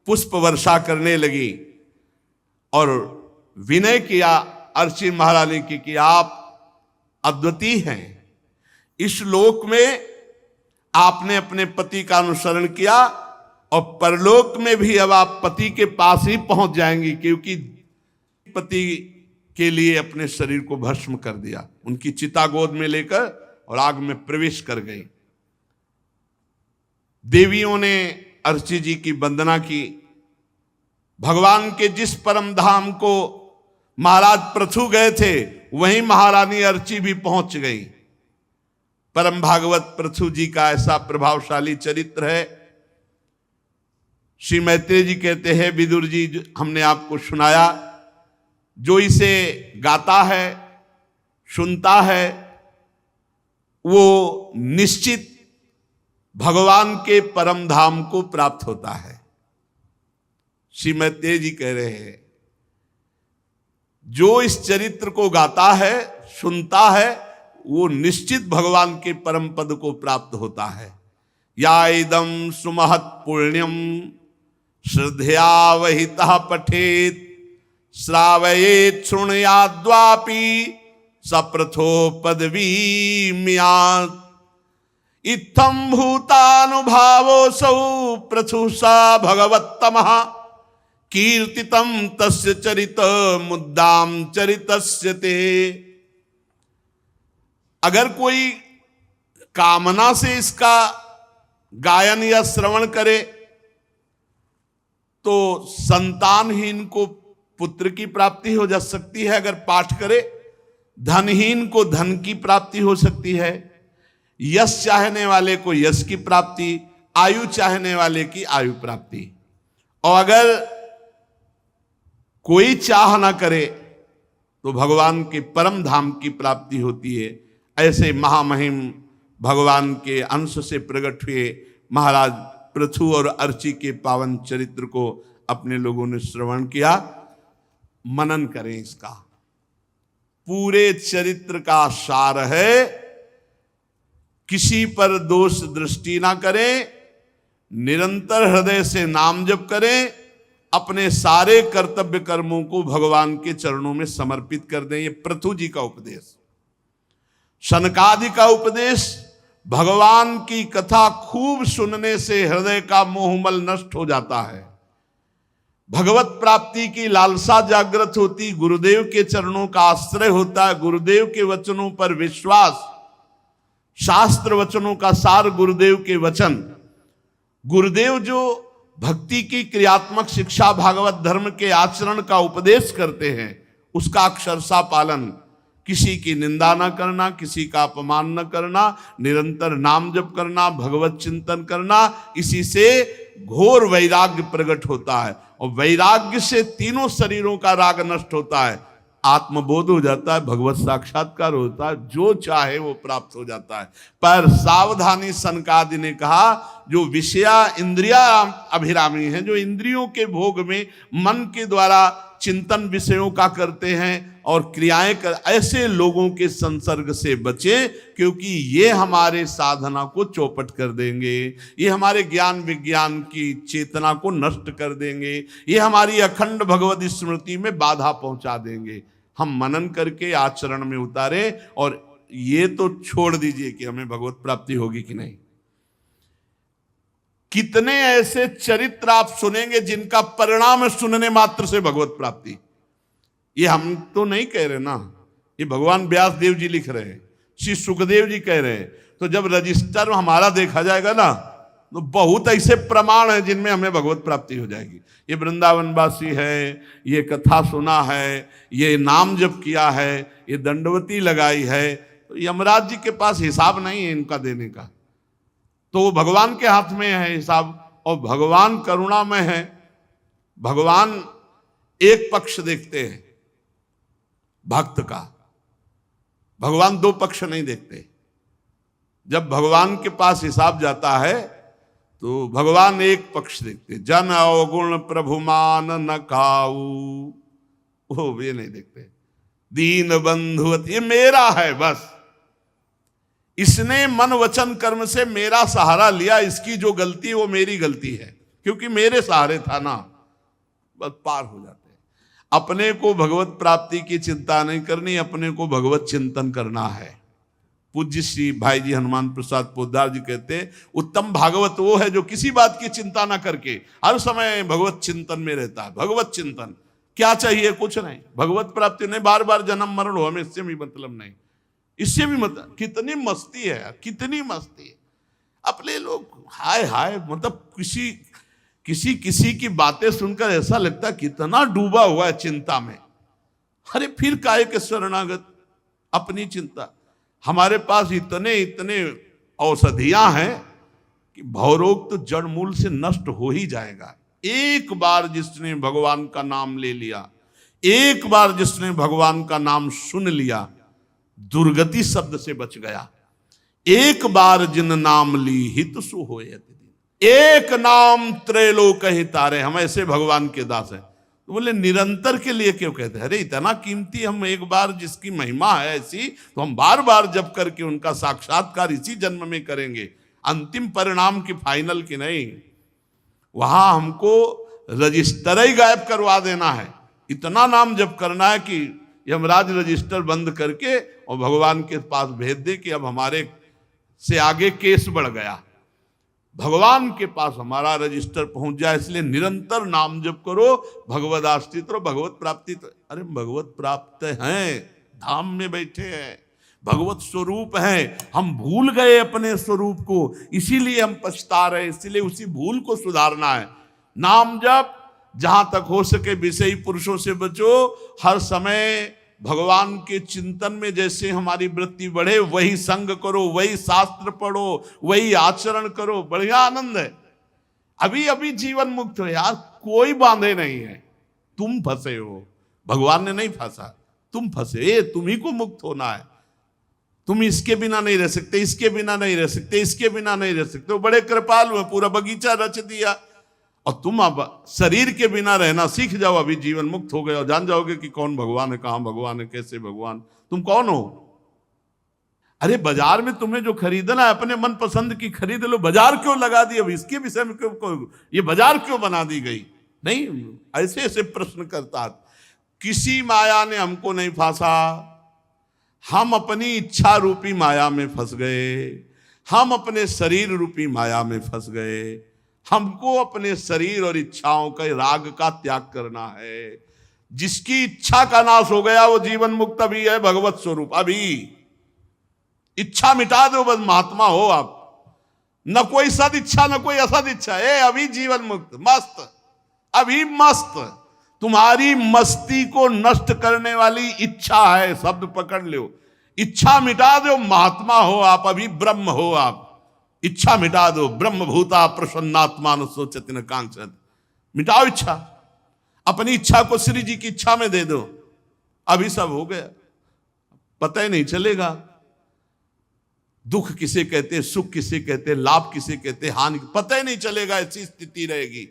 पुष्प वर्षा करने लगी और विनय किया अर्ची महारानी की कि आप अद्वितीय हैं। इस लोक में आपने अपने पति का अनुसरण किया और परलोक में भी अब आप पति के पास ही पहुंच जाएंगी, क्योंकि पति के लिए अपने शरीर को भस्म कर दिया। उनकी चिता गोद में लेकर और आग में प्रवेश कर गई। देवियों ने अर्ची जी की वंदना की। भगवान के जिस परम धाम को महाराज पृथु गए थे, वहीं महारानी अर्ची भी पहुंच गई। परम भागवत पृथु जी का ऐसा प्रभावशाली चरित्र है। श्री मैत्रेय जी कहते हैं, विदुर जी हमने आपको सुनाया, जो इसे गाता है, सुनता है, वो निश्चित भगवान के परम धाम को प्राप्त होता है। श्री मैत्रेय जी कह रहे हैं, जो इस चरित्र को गाता है, सुनता है, वो निश्चित भगवान के परम पद को प्राप्त होता है। या इदम सुमहत पुण्यम श्रद्धया वहितः पठेत श्रावयेत शृणुयाद्वापि सप्रथो पदवी मियात्। इत्थं भूतानुभावोऽसौ पृथुषा भगवत्तमः कीर्तितं तस्य चरित मुद्दाम चरितस्य ते। अगर कोई कामना से इसका गायन या श्रवण करे तो संतानहीन को पुत्र की प्राप्ति हो जा सकती है, अगर पाठ करे। धनहीन को धन की प्राप्ति हो सकती है। यश चाहने वाले को यश की प्राप्ति, आयु चाहने वाले की आयु प्राप्ति। और अगर कोई चाह ना करे तो भगवान के परम धाम की प्राप्ति होती है। ऐसे महामहिम भगवान के अंश से प्रकट हुए महाराज पृथु और अर्ची के पावन चरित्र को अपने लोगों ने श्रवण किया। मनन करें इसका। पूरे चरित्र का सार है, किसी पर दोष दृष्टि ना करें, निरंतर हृदय से नाम जप करें, अपने सारे कर्तव्य कर्मों को भगवान के चरणों में समर्पित कर दें। ये पृथु जी का उपदेश। सनकादि का उपदेश, भगवान की कथा खूब सुनने से हृदय का मोहमल नष्ट हो जाता है, भगवत प्राप्ति की लालसा जागृत होती, गुरुदेव के चरणों का आश्रय होता है, गुरुदेव के वचनों पर विश्वास, शास्त्र वचनों का सार गुरुदेव के वचन। गुरुदेव जो भक्ति की क्रियात्मक शिक्षा, भागवत धर्म के आचरण का उपदेश करते हैं, उसका अक्षरशः पालन, किसी की निंदा न करना, किसी का अपमान न करना, निरंतर नाम जप करना, भगवत चिंतन करना, इसी से घोर वैराग्य प्रकट होता है। और वैराग्य से तीनों शरीरों का राग नष्ट होता है, आत्मबोध हो जाता है, भगवत साक्षात्कार होता है, जो चाहे वो प्राप्त हो जाता है। पर सावधानी, सनकादि ने कहा, जो विषया इंद्रिया अभिरामी हैं, जो इंद्रियों के भोग में मन के द्वारा चिंतन विषयों का करते हैं और क्रियाएं कर, ऐसे लोगों के संसर्ग से बचें, क्योंकि ये हमारे साधना को चौपट कर देंगे, ये हमारे ज्ञान विज्ञान की चेतना को नष्ट कर देंगे, ये हमारी अखंड भगवत स्मृति में बाधा पहुंचा देंगे। हम मनन करके आचरण में उतारे, और ये तो छोड़ दीजिए कि हमें भगवत प्राप्ति होगी कि नहीं। कितने ऐसे चरित्र आप सुनेंगे जिनका परिणाम है सुनने मात्र से भगवत प्राप्ति। ये हम तो नहीं कह रहे ना, ये भगवान व्यास देव जी लिख रहे हैं, श्री सुखदेव जी कह रहे हैं। तो जब रजिस्टर हमारा देखा जाएगा ना, तो बहुत ऐसे प्रमाण है जिनमें हमें भगवत प्राप्ति हो जाएगी। ये वृंदावनवासी है, ये कथा सुना है, ये नाम जप किया है, ये दंडवती लगाई है, तो यमराज जी के पास हिसाब नहीं है इनका देने का, तो वो भगवान के हाथ में है हिसाब। और भगवान करुणामय है, भगवान एक पक्ष देखते हैं भक्त का, भगवान दो पक्ष नहीं देखते। जब भगवान के पास हिसाब जाता है तो भगवान एक पक्ष देखते, जन अवगुण प्रभु मान न खाऊ, वो ये नहीं देखते। दीन बंधुवत, ये मेरा है बस, इसने मन वचन कर्म से मेरा सहारा लिया, इसकी जो गलती वो मेरी गलती है, क्योंकि मेरे सहारे था ना, बस पार हो जाते हैं। अपने को भगवत प्राप्ति की चिंता नहीं करनी, अपने को भगवत चिंतन करना है। पूज्य श्री भाई जी हनुमान प्रसाद पोद्दार जी कहते हैं, उत्तम भागवत वो है जो किसी बात की चिंता ना करके हर समय भगवत चिंतन में रहता है। भगवत चिंतन क्या चाहिए? कुछ नहीं, भगवत प्राप्ति नहीं, बार बार जन्म मरण हो, हमें इससे भी मतलब नहीं, इससे भी मतलब। कितनी मस्ती है यार, कितनी मस्ती है। अपने लोग हाय हाय, मतलब किसी की बातें सुनकर ऐसा लगता है कितना डूबा हुआ है चिंता में। अरे फिर काहे के शरणागत, अपनी चिंता। हमारे पास इतने औषधियां हैं कि भवरोग तो जड़ मूल से नष्ट हो ही जाएगा। एक बार जिसने भगवान का नाम ले लिया, एक बार जिसने भगवान का नाम सुन लिया, दुर्गति शब्द से बच गया। एक बार जिन नाम ली हित सु होए, एक नाम त्रैलोक हितारे। हम ऐसे भगवान के दास हैं। तो बोले निरंतर के लिए क्यों कहते हैं? अरे इतना कीमती, हम एक बार जिसकी महिमा है ऐसी, तो हम बार बार जप करके उनका साक्षात्कार इसी जन्म में करेंगे। अंतिम परिणाम की फाइनल की नहीं, वहां हमको रजिस्टर ही गायब करवा देना है। इतना नाम जप करना है कि यमराज रजिस्टर बंद करके और भगवान के पास भेज दे कि अब हमारे से आगे केस बढ़ गया। भगवान के पास हमारा रजिस्टर पहुंच जाए, इसलिए निरंतर नाम जप करो, भगवद आश्रित रहो, भगवत प्राप्ति। तो अरे भगवत प्राप्त हैं, धाम में बैठे हैं, भगवत स्वरूप हैं। हम भूल गए अपने स्वरूप को, इसीलिए हम पछता रहे, इसीलिए उसी भूल को सुधारना है। नाम जप, जहां तक हो सके विषयी पुरुषों से बचो, हर समय भगवान के चिंतन में जैसे हमारी वृत्ति बढ़े वही संग करो, वही शास्त्र पढ़ो, वही आचरण करो, बढ़िया आनंद है। अभी अभी जीवन मुक्त हो यार, कोई बांधे नहीं है। तुम फंसे हो, भगवान ने नहीं फंसा, तुम फंसे, तुम्ही को मुक्त होना है। तुम इसके बिना नहीं रह सकते, इसके बिना नहीं रह सकते, इसके बिना नहीं रह सकते। वो बड़े कृपालु है, पूरा बगीचा रच दिया। और तुम अब शरीर के बिना रहना सीख जाओ, अभी जीवन मुक्त हो गए और जान जाओगे कि कौन भगवान है, कहां भगवान है, कैसे भगवान, तुम कौन हो। अरे बाजार में तुम्हें जो खरीदना है अपने मन पसंद की खरीद लो, बाजार क्यों लगा दी, अब इसके विषय में क्यों, ये बाजार क्यों बना दी गई? नहीं, ऐसे ऐसे प्रश्न करता। किसी माया ने हमको नहीं फांसा, हम अपनी इच्छा रूपी माया में फंस गए, हम अपने शरीर रूपी माया में फंस गए। हमको अपने शरीर और इच्छाओं के राग का त्याग करना है। जिसकी इच्छा का नाश हो गया वो जीवन मुक्त अभी है, भगवत स्वरूप। अभी इच्छा मिटा दो, बस महात्मा हो आप। न कोई सद इच्छा, न कोई असद इच्छा, अभी जीवन मुक्त, मस्त, अभी मस्त। तुम्हारी मस्ती को नष्ट करने वाली इच्छा है, शब्द पकड़ लो। इच्छा मिटा दो, महात्मा हो आप, अभी ब्रह्म हो आप। इच्छा मिटा दो, ब्रह्म भूता प्रसन्नात्मा न सोचति न कांक्षत। मिटाओ इच्छा, अपनी इच्छा को श्री जी की इच्छा में दे दो, अभी सब हो गया, पता ही नहीं चलेगा। दुख किसे कहते, सुख किसे कहते, लाभ किसे कहते, हानि पता ही नहीं चलेगा, ऐसी स्थिति रहेगी।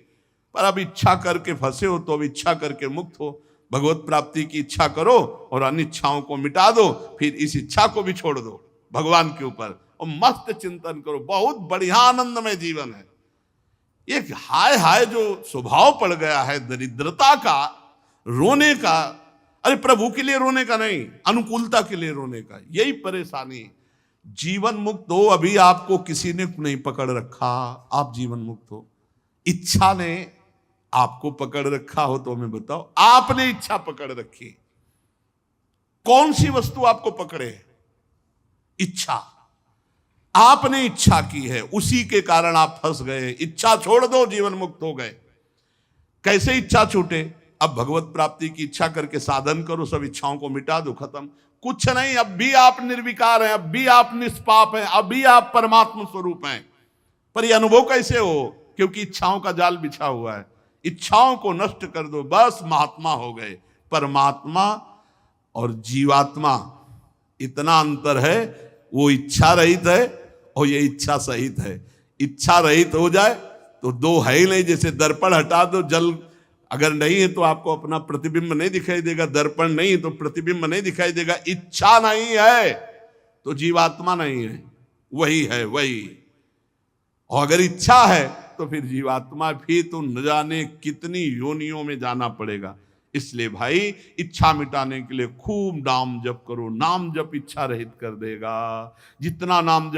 पर अब इच्छा करके फंसे हो तो अब इच्छा करके मुक्त हो। भगवत प्राप्ति की इच्छा करो और अनिच्छाओं को मिटा दो, फिर इस इच्छा को भी छोड़ दो भगवान के ऊपर और मस्त चिंतन करो। बहुत बढ़िया आनंदमय जीवन है। एक हाय हाय जो स्वभाव पड़ गया है दरिद्रता का, रोने का, अरे प्रभु के लिए रोने का नहीं, अनुकूलता के लिए रोने का, यही परेशानी। जीवन मुक्त हो, अभी आपको किसी ने नहीं पकड़ रखा, आप जीवन मुक्त हो। इच्छा ने आपको पकड़ रखा हो तो हमें बताओ, आपने इच्छा पकड़ रखी, कौन सी वस्तु आपको पकड़े? इच्छा। आपने इच्छा की है, उसी के कारण आप फंस गए। इच्छा छोड़ दो, जीवन मुक्त हो गए। कैसे इच्छा छूटे? अब भगवत प्राप्ति की इच्छा करके साधन करो, सब इच्छाओं को मिटा दो, खत्म। कुछ नहीं, अब भी आप निर्विकार हैं, अब भी आप निष्पाप हैं, अब भी आप परमात्मा स्वरूप हैं। पर यह अनुभव कैसे हो? क्योंकि इच्छाओं का जाल बिछा हुआ है। इच्छाओं को नष्ट कर दो, बस महात्मा हो गए। परमात्मा और जीवात्मा इतना अंतर है, वो इच्छा रहित है और ये इच्छा सहित है। इच्छा रहित हो जाए तो दो है ही नहीं। जैसे दर्पण हटा दो, जल अगर नहीं है तो आपको अपना प्रतिबिंब नहीं दिखाई देगा, दर्पण नहीं है तो प्रतिबिंब नहीं दिखाई देगा। इच्छा नहीं है तो जीवात्मा नहीं है, वही है वही। और अगर इच्छा है तो फिर जीवात्मा भी तो न जाने कितनी योनियों में जाना पड़ेगा। इसलिए भाई, इच्छा मिटाने के लिए खूब नाम जप करो। नाम जप इच्छा रहित कर देगा। जितना नाम जप